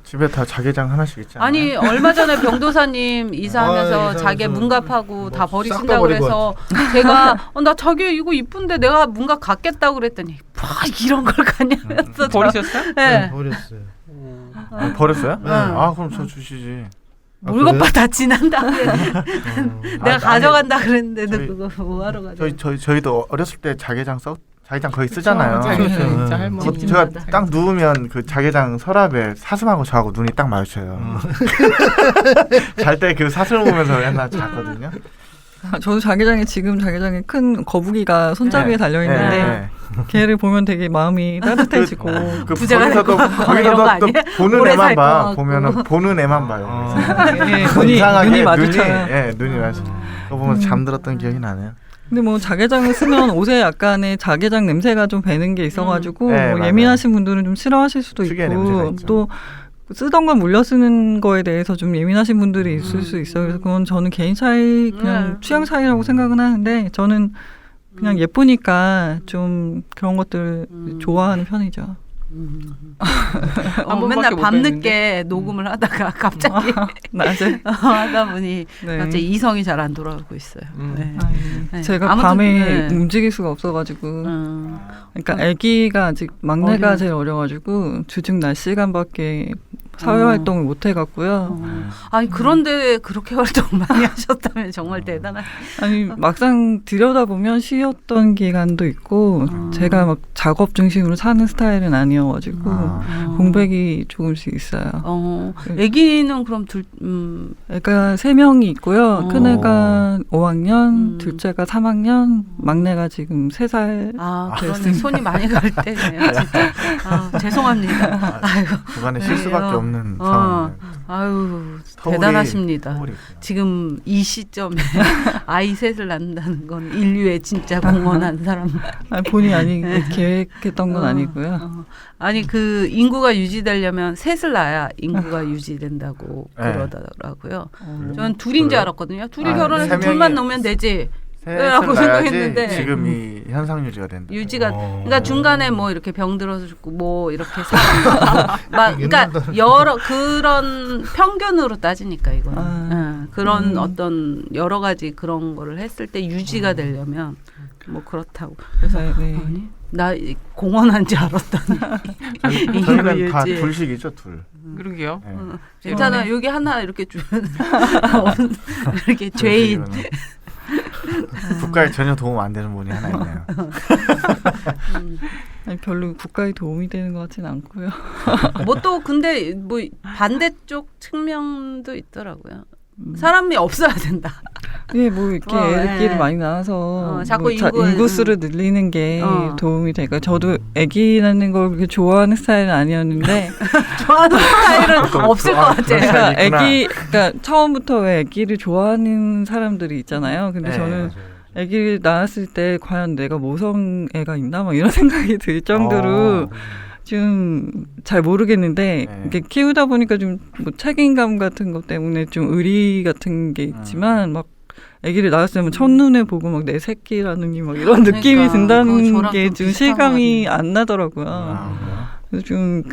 집에 다 자개장 하나씩 있지 않아요? 아니 얼마 전에 병도사님 이사하면서 아, 자기 이사해서 문갑하고 뭐 다 싹다 버리신다고 버리고 그래서 제가 나 자기 이거 이쁜데 내가 문갑 갖겠다고 그랬더니 이런 걸 갖냐면서 버리셨어요? 네. 버렸어요. 아, 버렸어요? 응. 아 그럼 저 주시지. 물건바 다 지난 다음에 내가 아니, 가져간다 그랬는데도 저희- 그거 뭐 하러 가져? 저희도 어렸을 때 자개장 거의 쓰잖아요. 자개장 그렇죠. 진짜 할머니. 그 제가 딱 누우면 그 자개장 서랍에 사슴하고 저하고 눈이 딱 마주쳐요. 잘 때 그 사슴을 보면서 맨날 잤거든요. 저도 지금 자개장에 큰 거북이가 손잡이에 네. 달려 있는데 네. 걔를 보면 되게 마음이 따뜻해지고 그 부자가 거기서도 이런 거 또 아니에요? 보는 오래 애만 살 것 봐. 같고. 보면은 보는 애만 봐요. 예, 이상하게 눈이 마주쳐요. 눈이 마주. 그거 보면서 잠들었던 기억이 나네요. 근데 뭐 자개장을 쓰면 옷에 약간의 자개장 냄새가 좀 배는 게 있어가지고 네, 뭐 맞아요. 예민하신 분들은 좀 싫어하실 수도 특유의 냄새가 있고 있죠. 또 쓰던 걸 물려 쓰는 거에 대해서 좀 예민하신 분들이 있을 수 있어요. 그래서 그건 저는 개인 차이 그냥 취향 차이라고 생각은 하는데 저는 그냥 예쁘니까 좀 그런 것들 좋아하는 편이죠. 한 맨날 번밖에 못 밤늦게 녹음을 하다가 갑자기 낮에 하다 보니 네. 갑자기 이성이 잘 안 돌아오고 있어요. 네. 네. 제가 아무튼, 밤에 네. 움직일 수가 없어가지고 그러니까 아기가 아직 막내가 어려워. 제일 어려가지고 주중 낮 시간밖에 사회 활동을 못 해갖고요. 아니 그런데 그렇게 활동 많이 하셨다면 정말 대단한. 아니 막상 들여다보면 쉬었던 기간도 있고 제가 막 작업 중심으로 사는 스타일은 아니어가지고 공백이 조금씩 있어요. 아기는 그럼 애가 3명이 있고요. 어. 큰애가 5학년, 둘째가 3학년, 막내가 지금 3살. 그러네 손이 많이 갈 때네요. 진짜. 죄송합니다. 아유. 그간에 쉴 수밖에 그래요. 없는 상황. 아유 터울이- 대단하십니다. 터울이 있구나. 지금 이 시점에 아이 셋을 낳는다는 건 인류의 진짜 공헌한 사람. 아니, 본의 아니게 계획했던 건 아니고요. 아니 그 인구가 유지되려면 셋을 낳아야 인구가 유지된다고 네. 그러더라고요. 저는 둘인 줄 알았거든요. 둘이 아, 결혼해서 세 둘만 명이- 놓으면 되지. 셋을 라고 낳아야지 생각했는데. 지금 이 현상 유지가 된다. 유지가 그러니까 중간에 뭐 이렇게 병 들어서 죽고 뭐 이렇게 막 그러니까 여러 그런 평균으로 따지니까 이거는 그런 어떤 여러 가지 그런 거를 했을 때 유지가 되려면 뭐 그렇다고 그래서 네. 아니 나 공헌한 줄 알았더니 저희는 다 유지. 둘씩이죠, 둘. 그러게요. 네. 괜찮아 여기 하나 이렇게 주면 이렇게 죄인 국가에 전혀 도움 안 되는 분이 하나 있네요. 아니, 별로 국가에 도움이 되는 것 같지는 않고요. 뭐 또 근데 뭐 반대쪽 측면도 있더라고요. 사람이 없어야 된다. 예, 뭐 이렇게 애들끼리 네. 많이 나와서 자꾸 뭐 인구- 인구수를 늘리는 게 어. 도움이 될까. 저도 아기 낳는 걸 그렇게 좋아하는 스타일은 아니었는데 좋아하는 스타일은 없을 것 같아요. 그러니까 있구나. 그러니까 처음부터 왜 아기를 좋아하는 사람들이 있잖아요. 근데 네, 저는 맞아요. 아기를 낳았을 때 과연 내가 모성 애가 있나 막 이런 생각이 들 정도로 좀 잘 모르겠는데 네. 이렇게 키우다 보니까 좀 뭐 책임감 같은 것 때문에 좀 의리 같은 게 있지만 막 아기를 낳았을 때 첫눈에 보고 막 내 새끼라는 게 막 이런 느낌이 그러니까, 그거 든다는 저랑 게 좀 좀 비슷한 실감이 것 안 나더라고요. 그래요? 그래서 좀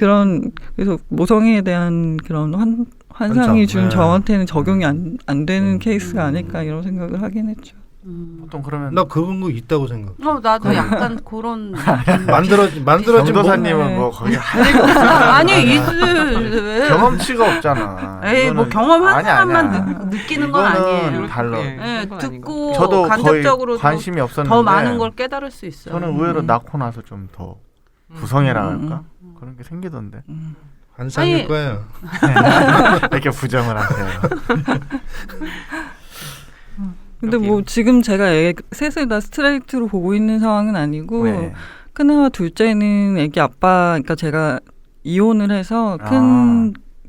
그래서 모성애에 대한 그런 환상이 환상, 준 네. 저한테는 적용이 안 되는 케이스가 아닐까 이런 생각을 하긴 했죠. 보통 그러면 나 그런 거 있다고 생각. 나도 약간 그런 만들어진 경도사님은 뭐 거기 할 얘기 없어. 아니 왜 경험치가 없잖아. 에이 뭐 이거는- 경험한 아니야, 사람만 아니야. 느끼는 건 이거는 아니에요. 달라. 예, 그건 듣고 저도 거의 간접적으로 관심이 없었는데 더 많은 걸 깨달을 수 있어요. 저는 의외로 낳고 나서 좀 더 부성애라 할까 그런 게 생기던데. 안 상일 아니, 거야. 이렇게 부정을 하세요. 근데 뭐 지금 제가 셋을 다 스트레이트로 보고 있는 상황은 아니고 네. 큰애와 둘째는 애기 아빠, 그러니까 제가 이혼을 해서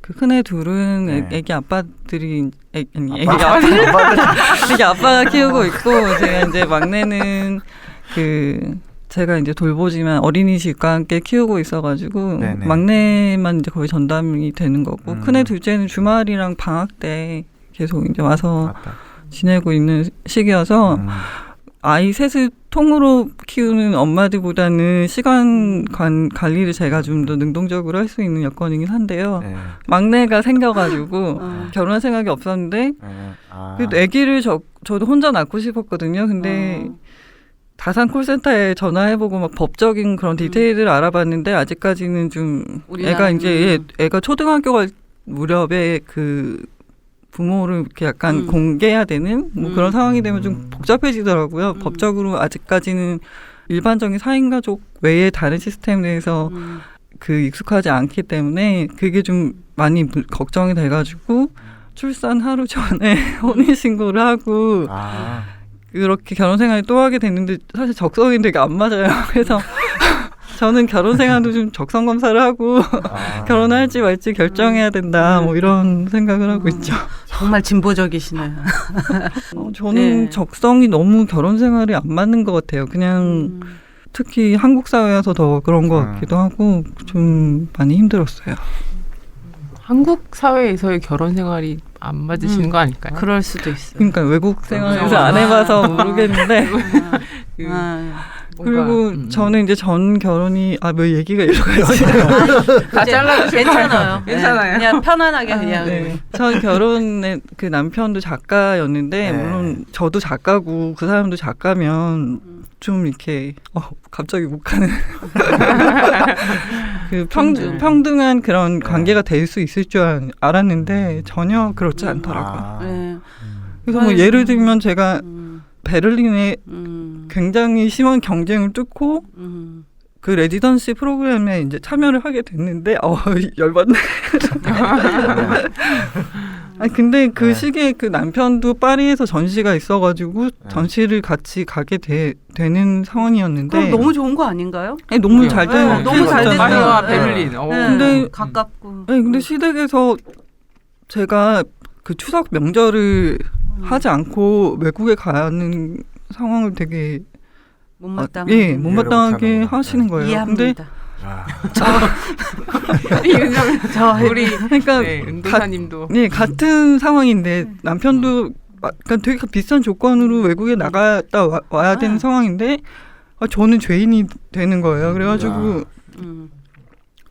큰애 둘은 네. 애기 아빠들이 애기 아빠들? 아빠가 키우고 있고 제가 이제 막내는 제가 이제 돌보지만 어린이집과 함께 키우고 있어가지고 네네. 막내만 이제 거의 전담이 되는 거고 큰애 둘째는 주말이랑 방학 때 계속 이제 와서 맞다. 지내고 있는 시기여서 아이 셋을 통으로 키우는 엄마들보다는 시간 관리를 제가 좀 더 능동적으로 할 수 있는 여건이긴 한데요. 네. 막내가 생겨가지고 결혼할 생각이 없었는데 네. 그래도 아기를 저도 혼자 낳고 싶었거든요. 근데 다산 콜센터에 전화해보고 막 법적인 그런 디테일을 알아봤는데 아직까지는 좀 애가 이제 애가 초등학교 갈 무렵에 부모를 이렇게 약간 공개해야 되는 뭐 그런 상황이 되면 좀 복잡해지더라고요. 법적으로 아직까지는 일반적인 4인 가족 외에 다른 시스템에 대해서 익숙하지 않기 때문에 그게 좀 많이 걱정이 돼가지고 출산 하루 전에 혼인신고를 하고 그렇게 결혼 생활을 또 하게 됐는데 사실 적성이 되게 안 맞아요. 그래서 저는 결혼 생활도 좀 적성 검사를 하고 결혼할지 말지 결정해야 된다. 뭐 이런 생각을 하고 있죠. 정말 진보적이시네요. 저는 네. 적성이 너무 결혼 생활이 안 맞는 것 같아요. 그냥 특히 한국 사회에서 더 그런 것 같기도 하고 좀 많이 힘들었어요. 한국 사회에서의 결혼 생활이 안 맞으시는 거 아닐까요? 그럴 수도 있어요. 그러니까 외국 생활에서 안 해봐서 모르겠는데 그리고 저는 이제 전 결혼이 뭐 얘기가 이러가지. 다 잘라주세요. 괜찮아요. 괜찮아요. 그냥 편안하게 그냥. 네. 전 결혼에 그 남편도 작가였는데 물론 저도 작가고 그 사람도 작가면 좀 이렇게 갑자기 욱하는 평등한 그런 관계가 될 수 있을 줄 알았는데 전혀 그렇지 않더라고요. 네. 그래서 뭐 예를 들면 제가 베를린에 굉장히 심한 경쟁을 뚫고 그 레지던시 프로그램에 이제 참여를 하게 됐는데 열받네. 아니 근데 그 시기에 그 남편도 파리에서 전시가 있어가지고 전시를 같이 가게 되는 상황이었는데 그럼 너무 좋은 거 아닌가요? 아니, 너무 잘 된 너무 잘 됐어요. 파리와 네. 베를린. 근데 가깝고. 네, 근데 시댁에서 제가 그 추석 명절을 하지 않고 외국에 가는 상황을 되게 못마땅하게 못마땅하게 하시는 거예요. 근데 이해합니다. 우리 그러니까 은도사님도 같은 상황인데 남편도 약간 되게 비슷한 조건으로 외국에 나갔다 와야 되는 상황인데 저는 죄인이 되는 거예요. 그래가지고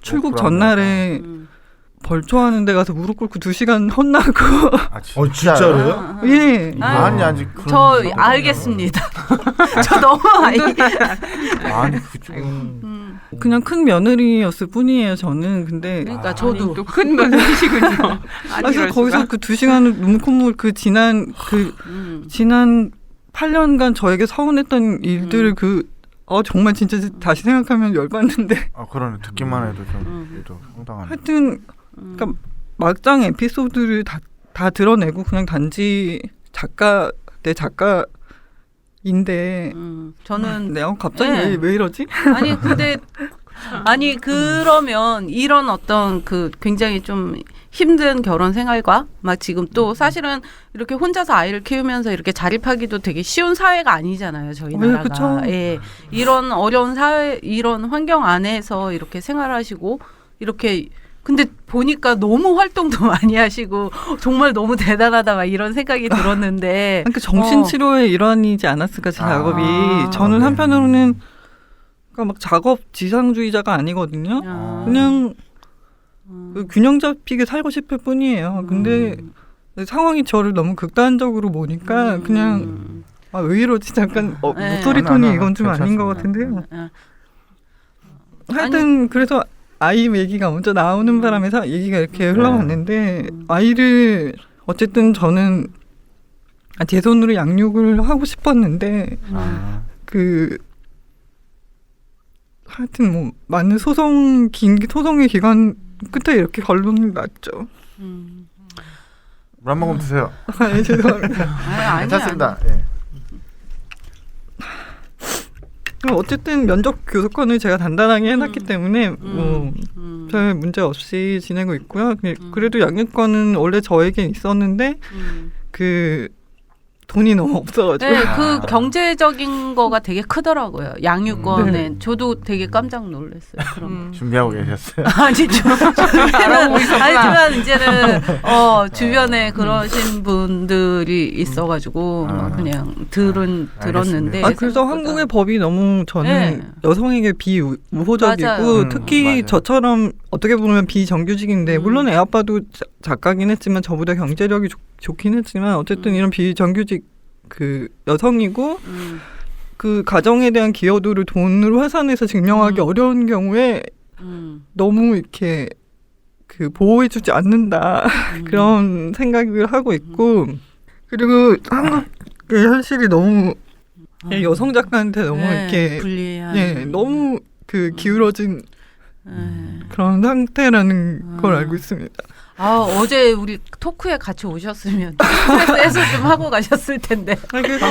출국 전날에 벌초하는 데 가서 무릎 꿇고 2시간 혼나고. 진짜로요? 예. 아니 저 알겠습니다. 저 너무 아니 그쪽 그냥 큰 며느리였을 뿐이에요. 저는 근데 그러니까 저도 또 큰 며느리시군요. 그래서 거기서 그 2시간을 눈콧물 지난 8년간 저에게 서운했던 일들을 정말 진짜 다시 생각하면 열받는데. 그러네. 듣기만 해도 좀 황당하네. 하여튼 그러니까 막장 에피소드를 다 드러내고 그냥 단지 내 작가인데 저는 내가 갑자기 왜 이러지? 그러면 이런 어떤 굉장히 좀 힘든 결혼 생활과 막 지금 또 사실은 이렇게 혼자서 아이를 키우면서 이렇게 자립하기도 되게 쉬운 사회가 아니잖아요, 저희 나라가. 그쵸. 예. 이런 어려운 사회, 이런 환경 안에서 이렇게 생활하시고 이렇게 근데 보니까 너무 활동도 많이 하시고 정말 너무 대단하다 막 이런 생각이 들었는데 그러니까 정신치료의 일환이지 않았을까 제 작업이. 저는 한편으로는 그러니까 막 작업 지상주의자가 아니거든요. 그냥 균형 잡히게 살고 싶을 뿐이에요. 근데 상황이 저를 너무 극단적으로 보니까 그냥 왜 이러지? 잠깐 네. 목소리 톤이 아니, 이건 좀 아닌 것 괜찮습니다. 같은데요. 하여튼 그래서 아이 얘기가 먼저 나오는 바람에 얘기가 이렇게 흘러갔는데 아이를 어쨌든 저는 제 손으로 양육을 하고 싶었는데 하여튼 뭐 많은 소송의 기간 끝에 이렇게 결론이 났죠. 물 한 모금 드세요. 죄송합니다. 괜찮습니다. 예. 어쨌든 면접 교섭권을 제가 단단하게 해놨기 때문에 별 문제 없이 지내고 있고요. 그래도 양육권은 원래 저에게 있었는데 그 돈이 너무 없어가지고. 네, 그 경제적인 거가 되게 크더라고요. 양육권에. 네. 저도 되게 깜짝 놀랐어요. 그럼. 준비하고 계셨어요? 아니지만 이제는 주변에 그러신 분들이 있어가지고 그냥 들었는데. 그래서 한국의 법이 너무 저는 네. 여성에게 비우호적이고 맞아요. 특히 맞아요. 저처럼 어떻게 보면 비정규직인데 물론 애 아빠도 작가긴 했지만 저보다 경제력이 좋긴 했지만 어쨌든 이런 비정규직 그 여성이고 그 가정에 대한 기여도를 돈으로 환산해서 증명하기 어려운 경우에 너무 이렇게 그 보호해주지 않는다 그런 생각을 하고 있고 그리고 한국의 현실이 너무 여성 작가한테 너무 이렇게 불리한. 너무 그 기울어진 그런 상태라는 걸 알고 있습니다. 어제 우리 토크에 같이 오셨으면 스트레스 해소 좀 하고 가셨을 텐데. 그래서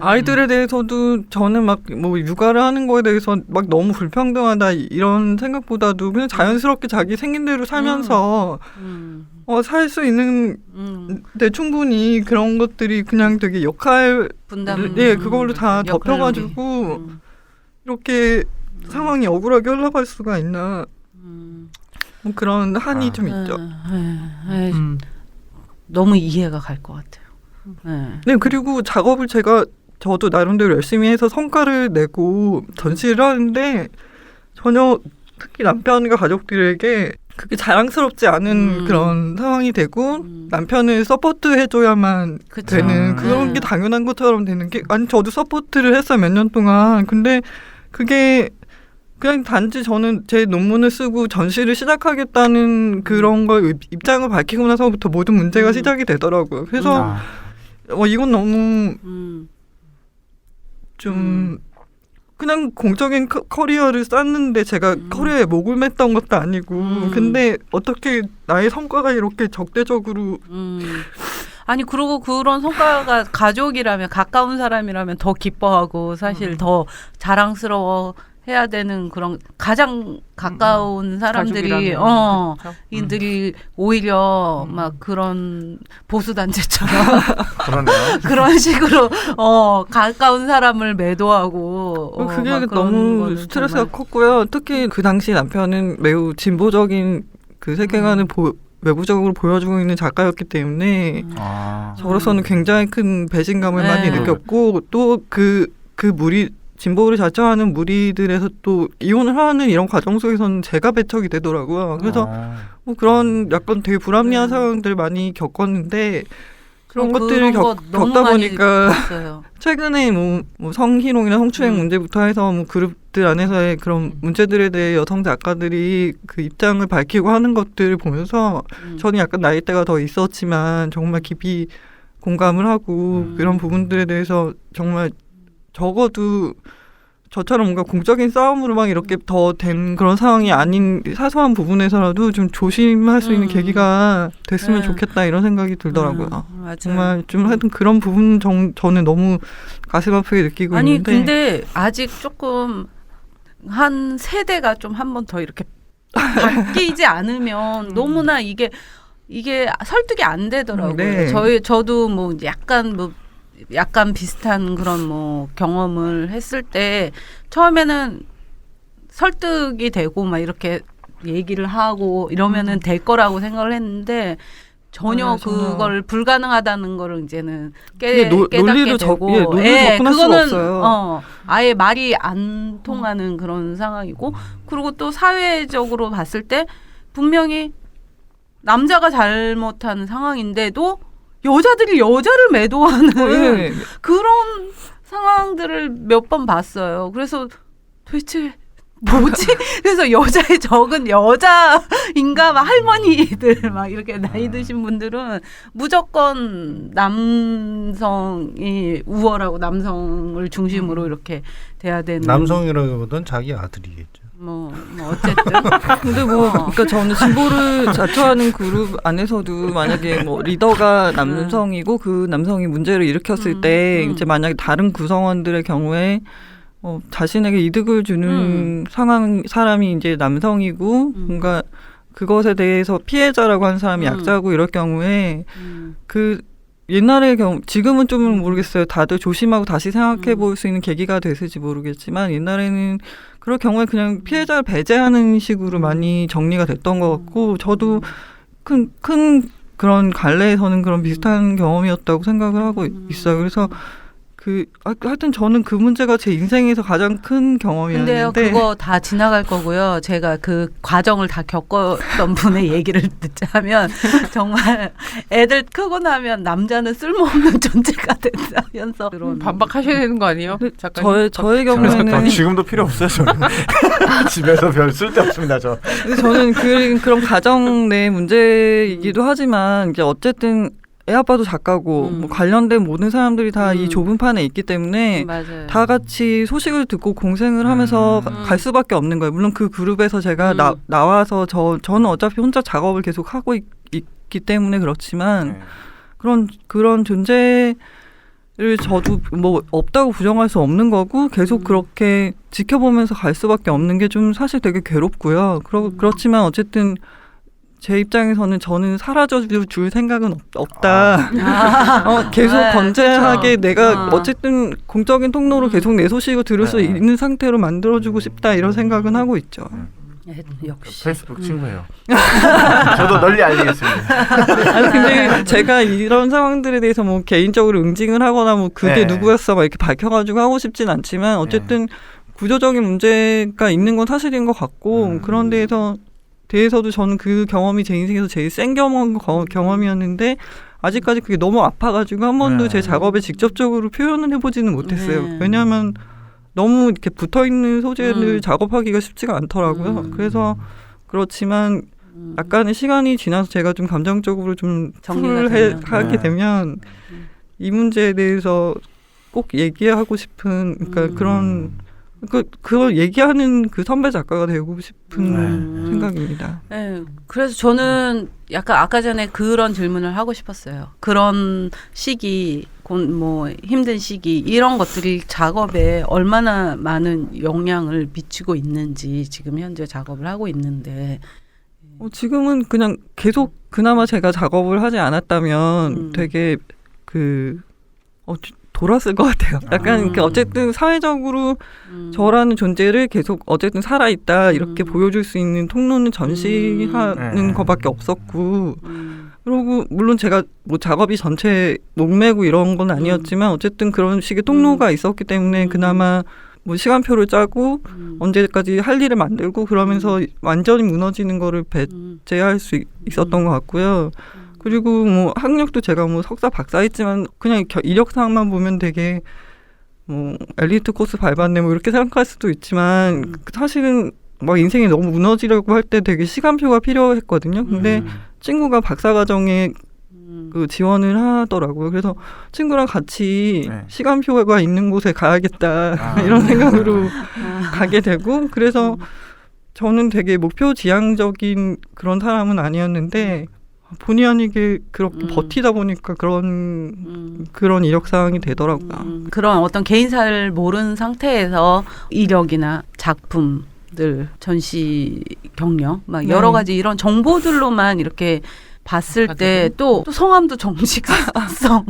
아이들에 대해서도 저는 막 뭐 육아를 하는 거에 대해서 막 너무 불평등하다 이런 생각보다도 그냥 자연스럽게 자기 생긴 대로 살면서 살 수 있는 데 충분히 그런 것들이 그냥 되게 역할 분담. 그걸로 다 덮여가지고 이렇게 상황이 억울하게 흘러갈 수가 있나 뭐 그런 한이 좀 있죠. 너무 이해가 갈 것 같아요. 네, 그리고 작업을 저도 나름대로 열심히 해서 성과를 내고 전시를 하는데 전혀 특히 남편과 가족들에게 그게 자랑스럽지 않은 그런 상황이 되고 남편을 서포트 해줘야만 그쵸. 되는 그런 게 당연한 것처럼 되는 게 아니 저도 서포트를 했어요 몇 년 동안. 근데 그게 그냥 단지 저는 제 논문을 쓰고 전시를 시작하겠다는 그런 걸 입장을 밝히고 나서부터 모든 문제가 시작이 되더라고요. 그래서 이건 너무 좀 그냥 공적인 커리어를 쌓는데 제가 커리어에 목을 맸던 것도 아니고 근데 어떻게 나의 성과가 이렇게 적대적으로 아니 그리고 그런 성과가 가족이라면 가까운 사람이라면 더 기뻐하고 사실 더 자랑스러워 해야 되는 그런 가장 가까운 사람들이 이들이 오히려 막 그런 보수 단체처럼 그러네요. 그런 식으로 가까운 사람을 매도하고 그게 막 그런 너무 거는 스트레스가 정말. 컸고요. 특히 그 당시 남편은 매우 진보적인 그 세계관을 외부적으로 보여주고 있는 작가였기 때문에 저로서는 굉장히 큰 배신감을 많이 느꼈고 또 그 무리 진보를 자처하는 무리들에서 또 이혼을 하는 이런 과정 속에서는 제가 배척이 되더라고요. 그래서 뭐 그런 약간 되게 불합리한 상황들 많이 겪었는데 그런 것들을 겪다 보니까 최근에 뭐 성희롱이나 성추행 문제부터 해서 뭐 그룹들 안에서의 그런 문제들에 대해 여성 작가들이 그 입장을 밝히고 하는 것들을 보면서 저는 약간 나이대가 더 있었지만 정말 깊이 공감을 하고 그런 부분들에 대해서 정말 적어도 저처럼 뭔가 공적인 싸움으로 막 이렇게 더 된 그런 상황이 아닌 사소한 부분에서라도 좀 조심할 수 있는 계기가 됐으면 좋겠다 이런 생각이 들더라고요. 정말 좀 하여튼 그런 부분 저는 너무 가슴 아프게 느끼고 있는데 근데 아직 조금 한 세대가 좀 한 번 더 이렇게 바뀌지 않으면 너무나 이게 설득이 안 되더라고요. 네. 저도 뭐 약간 비슷한 그런 뭐 경험을 했을 때 처음에는 설득이 되고 막 이렇게 얘기를 하고 이러면은 될 거라고 생각을 했는데 전혀 그걸 불가능하다는 거를 이제는 깨닫게 되고 논리로 접근할 수가 없어요. 아예 말이 안 통하는 그런 상황이고 그리고 또 사회적으로 봤을 때 분명히 남자가 잘못한 상황인데도 여자들이 여자를 매도하는 네. 그런 상황들을 몇 번 봤어요. 그래서 도대체 뭐지? 그래서 여자의 적은 여자인가 막 할머니들 막 이렇게 나이 드신 분들은 무조건 남성이 우월하고 남성을 중심으로 이렇게 돼야 되는 남성이라기보단 자기 아들이겠죠. 뭐 어쨌든 근데 뭐 그러니까 저는 진보를 자처하는 그룹 안에서도 만약에 뭐 리더가 남성이고 그 남성이 문제를 일으켰을 때 이제 만약에 다른 구성원들의 경우에 자신에게 이득을 주는 상황 사람이 이제 남성이고 뭔가 그것에 대해서 피해자라고 하는 사람이 약자고 이럴 경우에 그 옛날의 경우 지금은 좀 모르겠어요. 다들 조심하고 다시 생각해 볼 수 있는 계기가 됐을지 모르겠지만 옛날에는 그럴 경우에 그냥 피해자를 배제하는 식으로 많이 정리가 됐던 것 같고 저도 큰 그런 갈래에서는 그런 비슷한 경험이었다고 생각을 하고 있어요. 그래서 하여튼 저는 그 문제가 제 인생에서 가장 큰 경험이었는데. 근데요, 그거 다 지나갈 거고요. 제가 그 과정을 다 겪었던 분의 얘기를 듣자면 정말 애들 크고 나면 남자는 쓸모없는 존재가 된다면서 반박하셔야 되는 거 아니에요? 작가님? 저의 경우에는 지금도 필요 없어요. 저는 집에서 별 쓸데 없습니다. 저는 그런 가정 내 문제이기도 하지만 이제 어쨌든. 애 아빠도 작가고 뭐 관련된 모든 사람들이 다 이 좁은 판에 있기 때문에 맞아요. 다 같이 소식을 듣고 공생을 하면서 갈 수밖에 없는 거예요. 물론 그 그룹에서 제가 나와서 저는 어차피 혼자 작업을 계속 하고 있기 때문에 그렇지만 그런 존재를 저도 뭐 없다고 부정할 수 없는 거고 계속 그렇게 지켜보면서 갈 수밖에 없는 게 좀 사실 되게 괴롭고요. 그렇지만 어쨌든 제 입장에서는 저는 사라져 줄 생각은 없다. 계속 건재하게 그쵸. 내가 어쨌든 공적인 통로로 계속 내 소식을 들을 수 있는 상태로 만들어주고 싶다 이런 생각은 하고 있죠. 역시 페이스북 친구예요. 저도 널리 알리겠습니다. 아니 근데 제가 이런 상황들에 대해서 뭐 개인적으로 응징을 하거나 뭐 그게 누구였어 막 이렇게 밝혀가지고 하고 싶진 않지만 어쨌든 구조적인 문제가 있는 건 사실인 것 같고 그런 대해서도 저는 그 경험이 제 인생에서 제일 센 경험이었는데 아직까지 그게 너무 아파가지고 한 번도 제 작업에 직접적으로 표현을 해보지는 못했어요. 왜냐하면 너무 이렇게 붙어있는 소재를 작업하기가 쉽지가 않더라고요. 그래서 그렇지만 약간의 시간이 지나서 제가 좀 감정적으로 좀 하게 되면 이 문제에 대해서 꼭 얘기하고 싶은 그러니까 그걸 얘기하는 그 선배 작가가 되고 싶은 생각입니다. 네, 그래서 저는 약간 아까 전에 그런 질문을 하고 싶었어요. 그런 시기, 뭐 힘든 시기 이런 것들이 작업에 얼마나 많은 영향을 미치고 있는지 지금 현재 작업을 하고 있는데 지금은 그냥 계속 그나마 제가 작업을 하지 않았다면 되게 돌았을 것 같아요. 약간 어쨌든 사회적으로 저라는 존재를 계속 어쨌든 살아있다 이렇게 보여줄 수 있는 통로는 전시하는 것밖에 없었고 그리고 물론 제가 뭐 작업이 전체 목매고 이런 건 아니었지만 어쨌든 그런 식의 통로가 있었기 때문에 그나마 뭐 시간표를 짜고 언제까지 할 일을 만들고 그러면서 완전히 무너지는 거를 배제할 수 있었던 것 같고요. 그리고 뭐 학력도 제가 뭐 석사 박사 했지만 그냥 이력서만 보면 되게 뭐 엘리트 코스 밟았네 뭐 이렇게 생각할 수도 있지만 사실은 막 인생이 너무 무너지려고 할 때 되게 시간표가 필요했거든요. 근데 친구가 박사과정에 그 지원을 하더라고요. 그래서 친구랑 같이 시간표가 있는 곳에 가야겠다 이런 생각으로 가게 되고 그래서 저는 되게 목표 지향적인 그런 사람은 아니었는데 본의 아니게 그렇게 버티다 보니까 그런 이력사항이 되더라고요. 그런 어떤 개인사를 모르는 상태에서 이력이나 작품들, 전시 경력, 막 여러 가지 이런 정보들로만 이렇게 봤을 때 또 성함도 정식성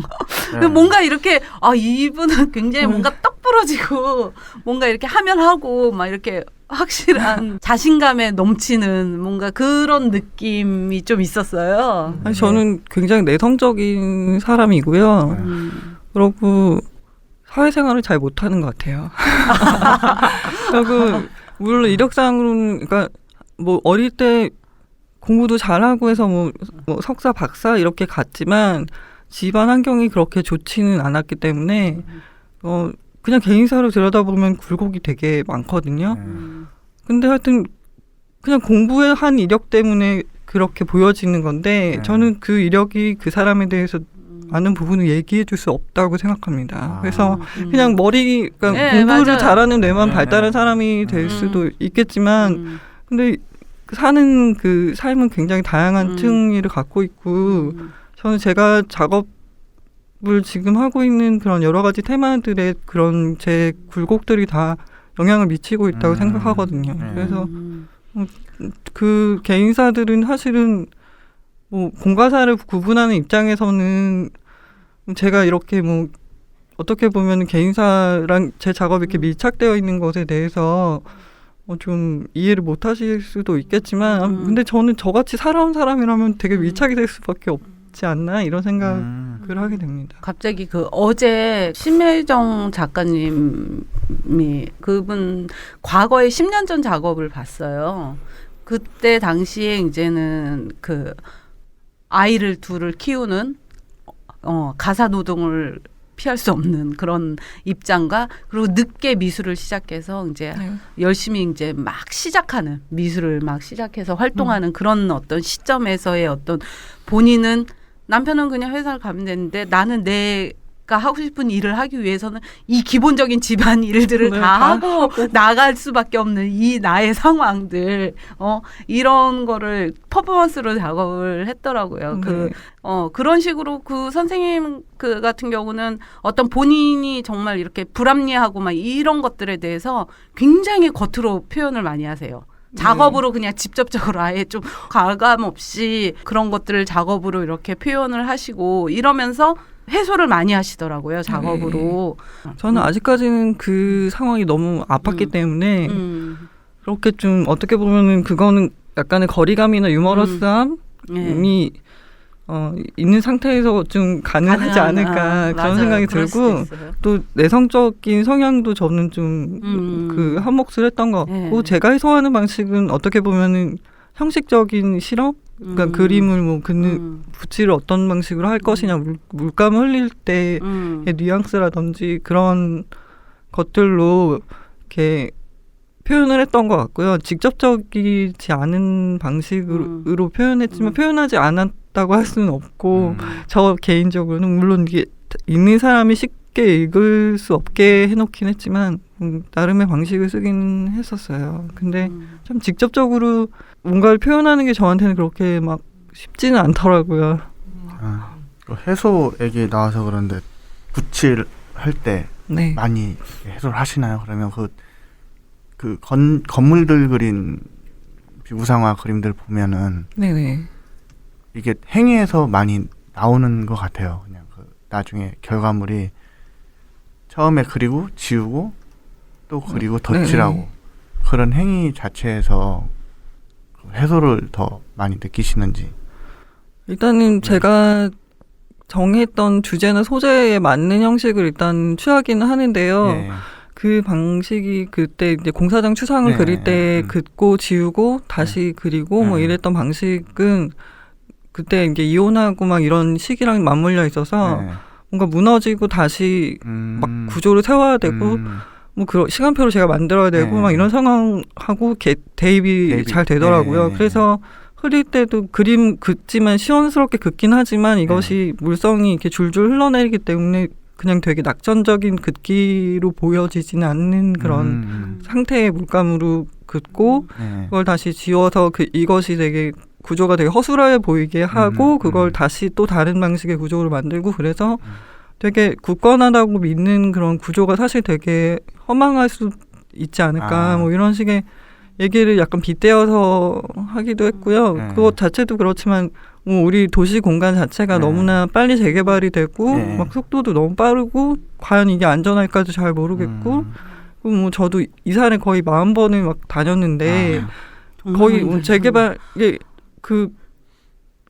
뭔가 이렇게 이분은 굉장히 뭔가 떡 부러지고 뭔가 이렇게 하면 하고 막 이렇게 확실한 자신감에 넘치는 뭔가 그런 느낌이 좀 있었어요. 아니, 저는 굉장히 내성적인 사람이고요. 그리고 사회생활을 잘 못하는 것 같아요. 그리고 물론 이력상으로는 그러니까 뭐 어릴 때 공부도 잘하고 해서 뭐 석사 박사 이렇게 갔지만 집안 환경이 그렇게 좋지는 않았기 때문에 그냥 개인사로 들여다보면 굴곡이 되게 많거든요. 근데 하여튼 그냥 공부한 이력 때문에 그렇게 보여지는 건데 저는 그 이력이 그 사람에 대해서 많은 부분을 얘기해 줄 수 없다고 생각합니다. 그래서 그냥 그러니까 네, 공부를 맞아요. 잘하는 뇌만 네. 발달한 사람이 될 수도 있겠지만 근데 사는 그 삶은 굉장히 다양한 특이를 갖고 있고 저는 제가 작업을 지금 하고 있는 그런 여러 가지 테마들의 그런 제 굴곡들이 다 영향을 미치고 있다고 생각하거든요. 그래서 그 개인사들은 사실은 뭐 공과사를 구분하는 입장에서는 제가 이렇게 뭐 어떻게 보면 개인사랑 제 작업이 이렇게 밀착되어 있는 것에 대해서 좀 이해를 못 하실 수도 있겠지만 근데 저는 저같이 살아온 사람이라면 되게 밀착이 될 수밖에 없지 않나 이런 생각을 하게 됩니다. 갑자기 그 어제 심혜정 작가님이 그분 과거에 10년 전 작업을 봤어요. 그때 당시에 이제는 그 아이를 둘을 키우는 가사 노동을 피할 수 없는 그런 입장과 그리고 늦게 미술을 시작해서 이제 열심히 이제 막 시작하는 미술을 막 시작해서 활동하는 그런 어떤 시점에서의 어떤 본인은 남편은 그냥 회사를 가면 되는데 나는 내가 하고 싶은 일을 하기 위해서는 이 기본적인 집안 일들을 다 하고 나갈 수밖에 없는 이 나의 상황들 이런 거를 퍼포먼스로 작업을 했더라고요. 그런 식으로 그 선생님 그 같은 경우는 어떤 본인이 정말 이렇게 불합리하고 막 이런 것들에 대해서 굉장히 겉으로 표현을 많이 하세요. 작업으로 그냥 직접적으로 아예 좀 가감 없이 그런 것들을 작업으로 이렇게 표현을 하시고 이러면서 해소를 많이 하시더라고요. 작업으로. 저는 아직까지는 그 상황이 너무 아팠기 때문에 그렇게 좀 어떻게 보면은 그거는 약간의 거리감이나 유머러스함이 있는 상태에서 좀 가능하지 않을까 그런 맞아요. 생각이 그럴 들고 수도 있어요. 또 내성적인 성향도 저는 좀 그 한몫을 했던 것 같고 제가 해소하는 방식은 어떻게 보면은 형식적인 실험 그러니까 그림을 뭐 붓질을 어떤 방식으로 할 것이냐 물감을 흘릴 때의 뉘앙스라든지 그런 것들로 이렇게 표현을 했던 것 같고요. 직접적이지 않은 방식으로 표현했지만 표현하지 않았다고 할 수는 없고 저 개인적으로는 물론 이게 읽는 사람이 쉽게 읽을 수 없게 해놓긴 했지만 나름의 방식을 쓰긴 했었어요. 근데 참 직접적으로 뭔가를 표현하는 게 저한테는 그렇게 막 쉽지는 않더라고요. 해소 얘기 나와서 그런데 붓질 할 때 네. 많이 해소를 하시나요? 그러면 그 건물들 그린 비구상화 그림들 보면은 네네. 이게 행위에서 많이 나오는 것 같아요. 그냥 그 나중에 결과물이 처음에 그리고 지우고 또 그리고 덧칠하고 그런 행위 자체에서 해소를 더 많이 느끼시는지. 일단은 제가 정했던 주제나 소재에 맞는 형식을 일단 취하기는 하는데요. 네. 그 방식이 그때 이제 공사장 추상을 그릴 때 긋고 지우고 다시 그리고 뭐 이랬던 방식은 그때 이제 이혼하고 막 이런 시기랑 맞물려 있어서 뭔가 무너지고 다시 막 구조를 세워야 되고 뭐 그런 시간표를 제가 만들어야 되고 막 이런 상황하고 대입이 잘 되더라고요. 그래서 흐릴 때도 그림 긋지만 시원스럽게 긋긴 하지만 이것이 물성이 이렇게 줄줄 흘러내리기 때문에 그냥 되게 낙천적인 긋기로 보여지지는 않는 그런 상태의 물감으로 긋고 그걸 다시 지워서 이것이 되게 구조가 되게 허술해 보이게 하고 그걸 다시 또 다른 방식의 구조로 만들고 그래서 되게 굳건하다고 믿는 그런 구조가 사실 되게 허망할 수 있지 않을까 뭐 이런 식의 얘기를 약간 빗대어서 하기도 했고요. 그것 자체도 그렇지만 뭐 우리 도시 공간 자체가 너무나 빨리 재개발이 되고 막 속도도 너무 빠르고 과연 이게 안전할까도 잘 모르겠고 그리고 뭐 저도 이사를 거의 40번을 막 다녔는데 거의 뭐 재개발 이게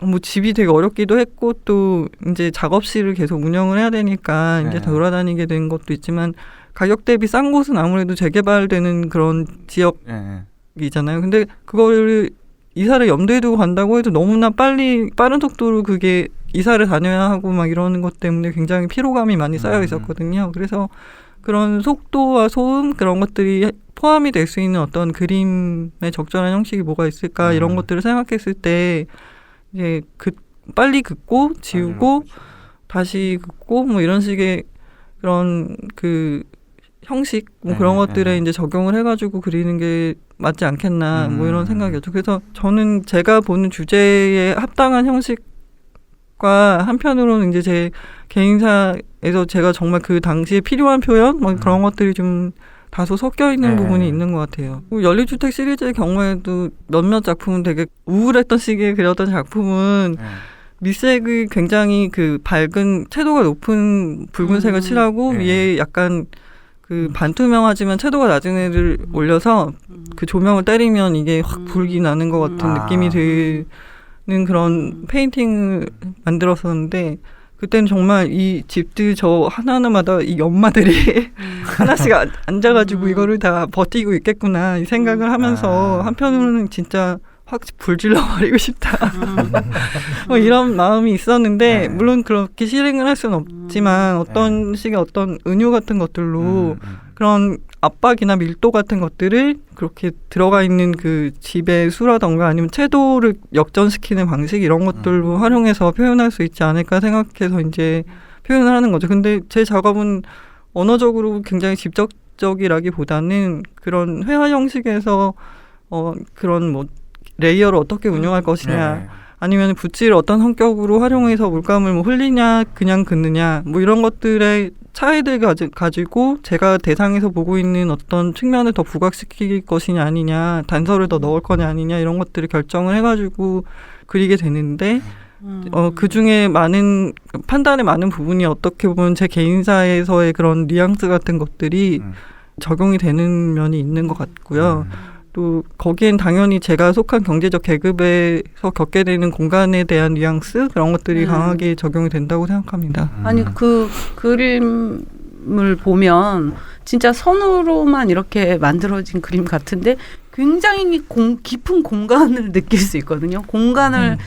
뭐 집이 되게 어렵기도 했고 또 이제 작업실을 계속 운영을 해야 되니까 이제 돌아다니게 된 것도 있지만 가격 대비 싼 곳은 아무래도 재개발되는 그런 지역이잖아요. 근데 그거를 이사를 염두에 두고 간다고 해도 너무나 빠른 속도로 그게 이사를 다녀야 하고 막 이러는 것 때문에 굉장히 피로감이 많이 쌓여 있었거든요. 그래서 그런 속도와 소음 그런 것들이 포함이 될 수 있는 어떤 그림의 적절한 형식이 뭐가 있을까 이런 것들을 생각했을 때 이제 빨리 긋고 지우고 다시 긋고 뭐 이런 식의 그런 그 형식 뭐 그런 것들에 이제 적용을 해가지고 그리는 게 맞지 않겠나 뭐 이런 생각이었죠. 그래서 저는 제가 보는 주제에 합당한 형식과 한편으로는 이제 제 개인사에서 제가 정말 그 당시에 필요한 표현 뭐 그런 것들이 좀 다소 섞여 있는 부분이 있는 것 같아요. 연립주택 시리즈의 경우에도 몇몇 작품은 되게 우울했던 시기에 그렸던 작품은 밑색이 굉장히 그 밝은 채도가 높은 붉은색을 칠하고 위에 약간 그 반투명하지만 채도가 낮은 애를 올려서 그 조명을 때리면 이게 확 불이 나는 것 같은 느낌이 드는 그런 페인팅을 만들었었는데 그때는 정말 이 집들 저 하나하나마다 이 연마들이 하나씩 앉아가지고 이거를 다 버티고 있겠구나 이 생각을 하면서 한편으로는 진짜 확 불질러버리고 싶다. 뭐 이런 마음이 있었는데 물론 그렇게 실행을 할 수는 없지만 어떤 식의 어떤 은유 같은 것들로 그런 압박이나 밀도 같은 것들을 그렇게 들어가 있는 그 집의 수라던가 아니면 채도를 역전시키는 방식 이런 것들로 활용해서 표현할 수 있지 않을까 생각해서 이제 표현을 하는 거죠. 근데 제 작업은 언어적으로 굉장히 직접적이라기보다는 그런 회화 형식에서 그런 뭐 레이어를 어떻게 운영할 것이냐 아니면 붓질을 어떤 성격으로 활용해서 물감을 뭐 흘리냐 그냥 긋느냐 뭐 이런 것들의 차이들 가지고 제가 대상에서 보고 있는 어떤 측면을 더 부각시킬 것이냐 아니냐 단서를 더 넣을 거냐 아니냐 이런 것들을 결정을 해가지고 그리게 되는데 그중에 많은 판단의 많은 부분이 어떻게 보면 제 개인사에서의 그런 뉘앙스 같은 것들이 적용이 되는 면이 있는 것 같고요. 또 거기엔 당연히 제가 속한 경제적 계급에서 겪게 되는 공간에 대한 뉘앙스 그런 것들이 강하게 적용이 된다고 생각합니다. 아니 그 그림을 보면 진짜 손으로만 이렇게 만들어진 그림 같은데 굉장히 깊은 공간을 느낄 수 있거든요. 공간을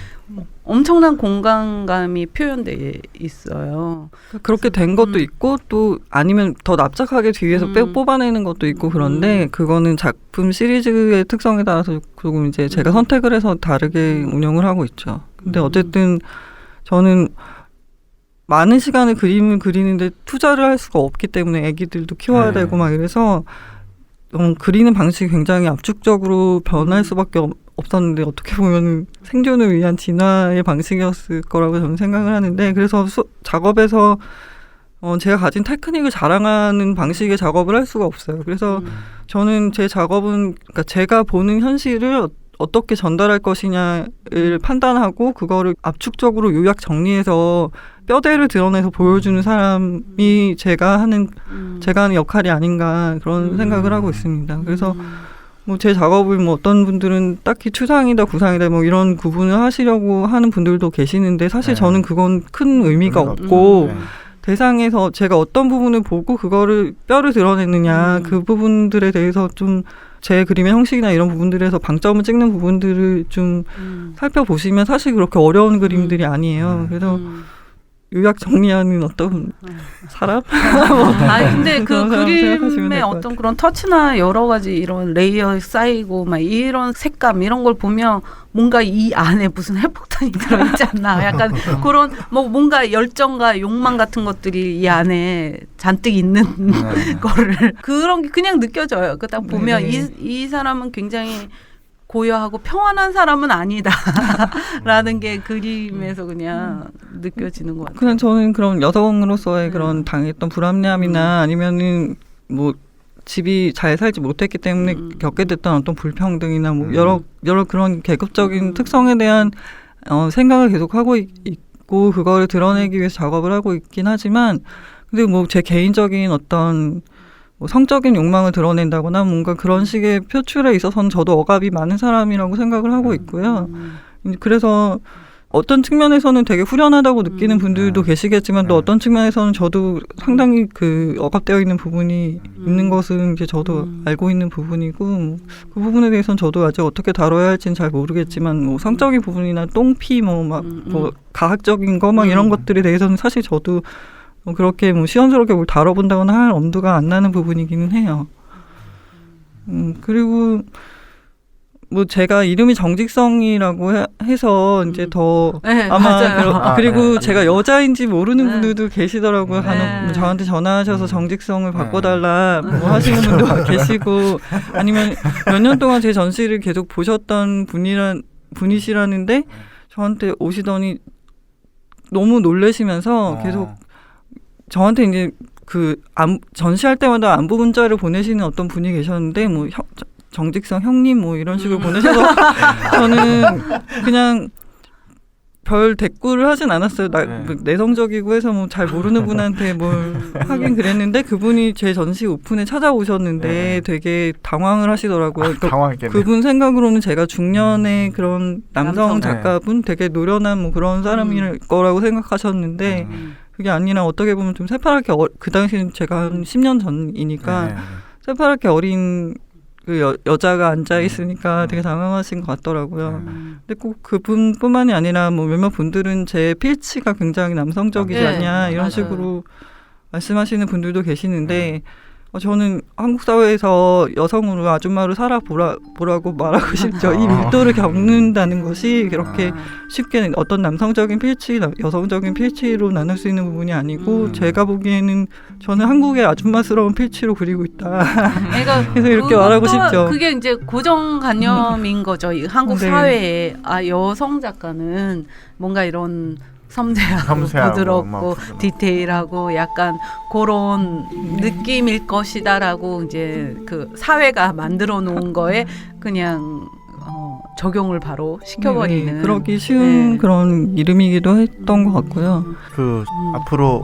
엄청난 공간감이 표현돼 있어요. 그렇게 된 것도 있고 또 아니면 더 납작하게 뒤에서 뽑아내는 것도 있고 그런데 그거는 작품 시리즈의 특성에 따라서 조금 이제 제가 선택을 해서 다르게 운영을 하고 있죠. 근데 어쨌든 저는 많은 시간을 그림을 그리는데 투자를 할 수가 없기 때문에 애기들도 키워야 되고 막 이래서 그리는 방식이 굉장히 압축적으로 변할 수밖에 없었는데 어떻게 보면 생존을 위한 진화의 방식이었을 거라고 저는 생각을 하는데 그래서 작업에서 제가 가진 테크닉을 자랑하는 방식의 작업을 할 수가 없어요. 그래서 저는 제 작업은 그러니까 제가 보는 현실을 어떻게 전달할 것이냐를 판단하고 그거를 압축적으로 요약 정리해서 뼈대를 드러내서 보여주는 사람이 제가 하는 역할이 아닌가 그런 생각을 하고 있습니다. 그래서 뭐 제 작업을 뭐 어떤 분들은 딱히 추상이다 구상이다 뭐 이런 구분을 하시려고 하는 분들도 계시는데 사실 저는 그건 큰 의미가 없고 대상에서 제가 어떤 부분을 보고 그거를 뼈를 드러내느냐 그 부분들에 대해서 좀 제 그림의 형식이나 이런 부분들에서 방점을 찍는 부분들을 좀 살펴보시면 사실 그렇게 어려운 그림들이 아니에요. 그래서 요약 정리하는 어떤 사람? 아니 근데 그 그림의 것 어떤 그런 터치나 여러 가지 이런 레이어 쌓이고 막 이런 색감 이런 걸 보면 뭔가 이 안에 무슨 핵폭탄이 들어있지 않나 약간 그런 뭐 뭔가 열정과 욕망 같은 것들이 이 안에 잔뜩 있는 거를 그런 게 그냥 느껴져요. 그 딱 보면 이 사람은 굉장히 고요하고 평안한 사람은 아니다라는 게 그림에서 그냥 느껴지는 것 같아요. 그냥 저는 그런 여성으로서의 그런 당했던 불합리함이나 아니면은 뭐 집이 잘 살지 못했기 때문에 겪게 됐던 어떤 불평등이나 뭐 여러 그런 계급적인 특성에 대한 생각을 계속 하고 있고 그거를 드러내기 위해서 작업을 하고 있긴 하지만 근데 뭐 제 개인적인 어떤 뭐 성적인 욕망을 드러낸다거나 뭔가 그런 식의 표출에 있어서는 저도 억압이 많은 사람이라고 생각을 하고 있고요. 그래서 어떤 측면에서는 되게 후련하다고 느끼는 분들도 계시겠지만 또 어떤 측면에서는 저도 상당히 그 억압되어 있는 부분이 있는 것은 이제 저도 알고 있는 부분이고 그 부분에 대해서는 저도 아직 어떻게 다뤄야 할지는 잘 모르겠지만 뭐 성적인 부분이나 똥피 뭐 가학적인 거 막 이런 것들에 대해서는 사실 저도 뭐 그렇게 뭐 시원스럽게 뭘 다뤄본다거나 할 엄두가 안 나는 부분이기는 해요. 그리고 뭐 제가 이름이 정직성이라고 해서 이제 더 네, 아마 맞아요. 그리고 네. 제가 여자인지 모르는 네. 분들도 계시더라고요. 네. 간혹 저한테 전화하셔서 정직성을 바꿔달라 뭐 하시는 분도 계시고 아니면 몇 년 동안 제 전시를 계속 보셨던 분이시라는데 저한테 오시더니 너무 놀라시면서 계속 저한테 이제 전시할 때마다 안부 문자를 보내시는 어떤 분이 계셨는데 뭐 정직성 형님 뭐 이런 식으로 보내셔서 저는 그냥 별 대꾸를 하진 않았어요. 뭐 내성적이고 해서 뭐 잘 모르는 분한테 뭘 하긴 그랬는데 그분이 제 전시 오픈에 찾아오셨는데 되게 당황을 하시더라고요. 그러니까 당황했겠네. 그분 생각으로는 제가 중년의 그런 남성 작가분 되게 노련한 뭐 그런 사람일 거라고 생각하셨는데 그게 아니라 어떻게 보면 좀 새파랗게 그 당시는 제가 한 10년 전이니까 새파랗게 어린 그 여자가 앉아 있으니까 되게 당황하신 것 같더라고요. 근데 꼭 그분뿐만이 아니라 뭐 몇몇 분들은 제 필치가 굉장히 남성적이지 네, 않냐 이런 맞아요. 식으로 말씀하시는 분들도 계시는데 저는 한국 사회에서 여성으로 아줌마로 살아보라고 말하고 싶죠. 이 밀도를 겪는다는 것이 그렇게 쉽게 어떤 남성적인 필치, 여성적인 필치로 나눌 수 있는 부분이 아니고 제가 보기에는 저는 한국의 아줌마스러운 필치로 그리고 있다. 그러니까 그래서 이렇게 말하고 싶죠. 그게 이제 고정관념인 거죠. 이 한국 네. 사회에 여성 작가는 뭔가 이런 섬세하고 부드럽고 막 디테일하고 약간 그런 느낌일 것이다라고 이제 그 사회가 만들어 놓은 거에 그냥 적용을 바로 시켜버리는 그러기 쉬운 네. 그런 이름이기도 했던 것 같고요. 앞으로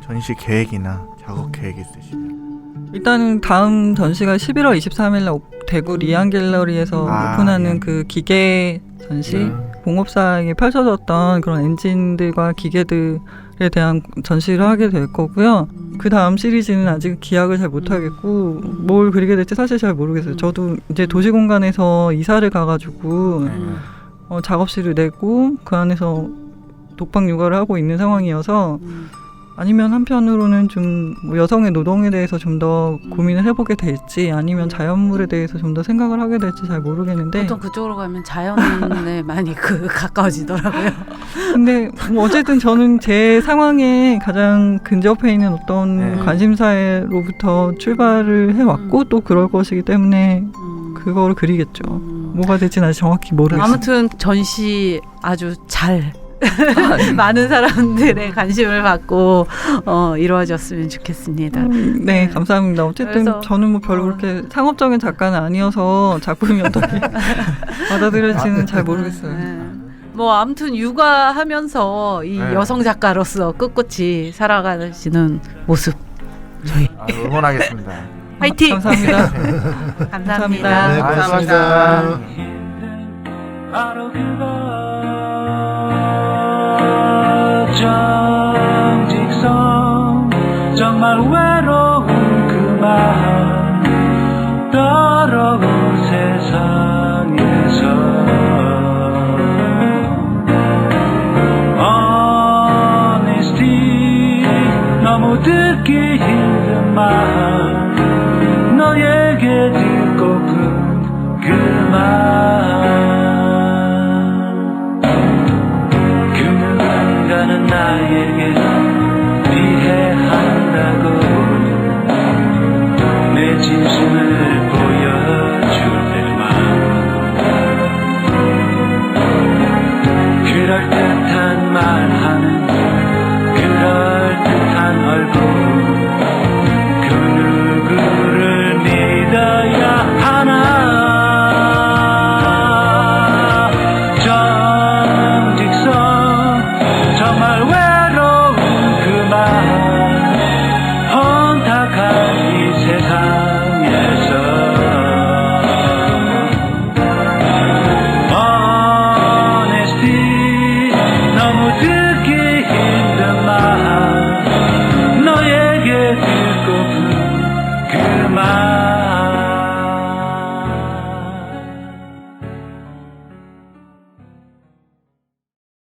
전시 계획이나 작업 계획 있으시면? 일단은 다음 전시가 11월 23일 날 대구 리안 갤러리에서 오픈하는 예. 그 기계 전시 공업사에 펼쳐졌던 그런 엔진들과 기계들에 대한 전시를 하게 될 거고요. 그 다음 시리즈는 아직 기약을 잘 못하겠고 뭘 그리게 될지 사실 잘 모르겠어요. 저도 이제 도시공간에서 이사를 가가지고 작업실을 내고 그 안에서 독박 육아를 하고 있는 상황이어서 아니면 한편으로는 좀뭐 여성의 노동에 대해서 좀 더 고민을 해보게 될지 아니면 자연물에 대해서 좀 더 생각을 하게 될지 잘 모르겠는데 보통 그쪽으로 가면 자연에 많이 가까워지더라고요. 근데 뭐 어쨌든 저는 제 상황에 가장 근접해 있는 어떤 관심사로부터 출발을 해왔고 또 그럴 것이기 때문에 그거를 그리겠죠. 뭐가 될지는 아직 정확히 모르겠어요. 아무튼 전시 아주 잘 많은 사람들의 관심을 받고 이루어졌으면 좋겠습니다. 네, 감사합니다. 어쨌든 그래서, 저는 뭐 별로 그렇게 상업적인 작가는 아니어서 작품이 어떻게 받아들여질지는 잘 모르겠어요. 네. 뭐 아무튼 육아하면서 이 여성 작가로서 꿋꿋이 살아가시는 모습 저희 응원하겠습니다. 화이팅! 감사합니다. 감사합니다. 네, 고맙습니다. 바로 그거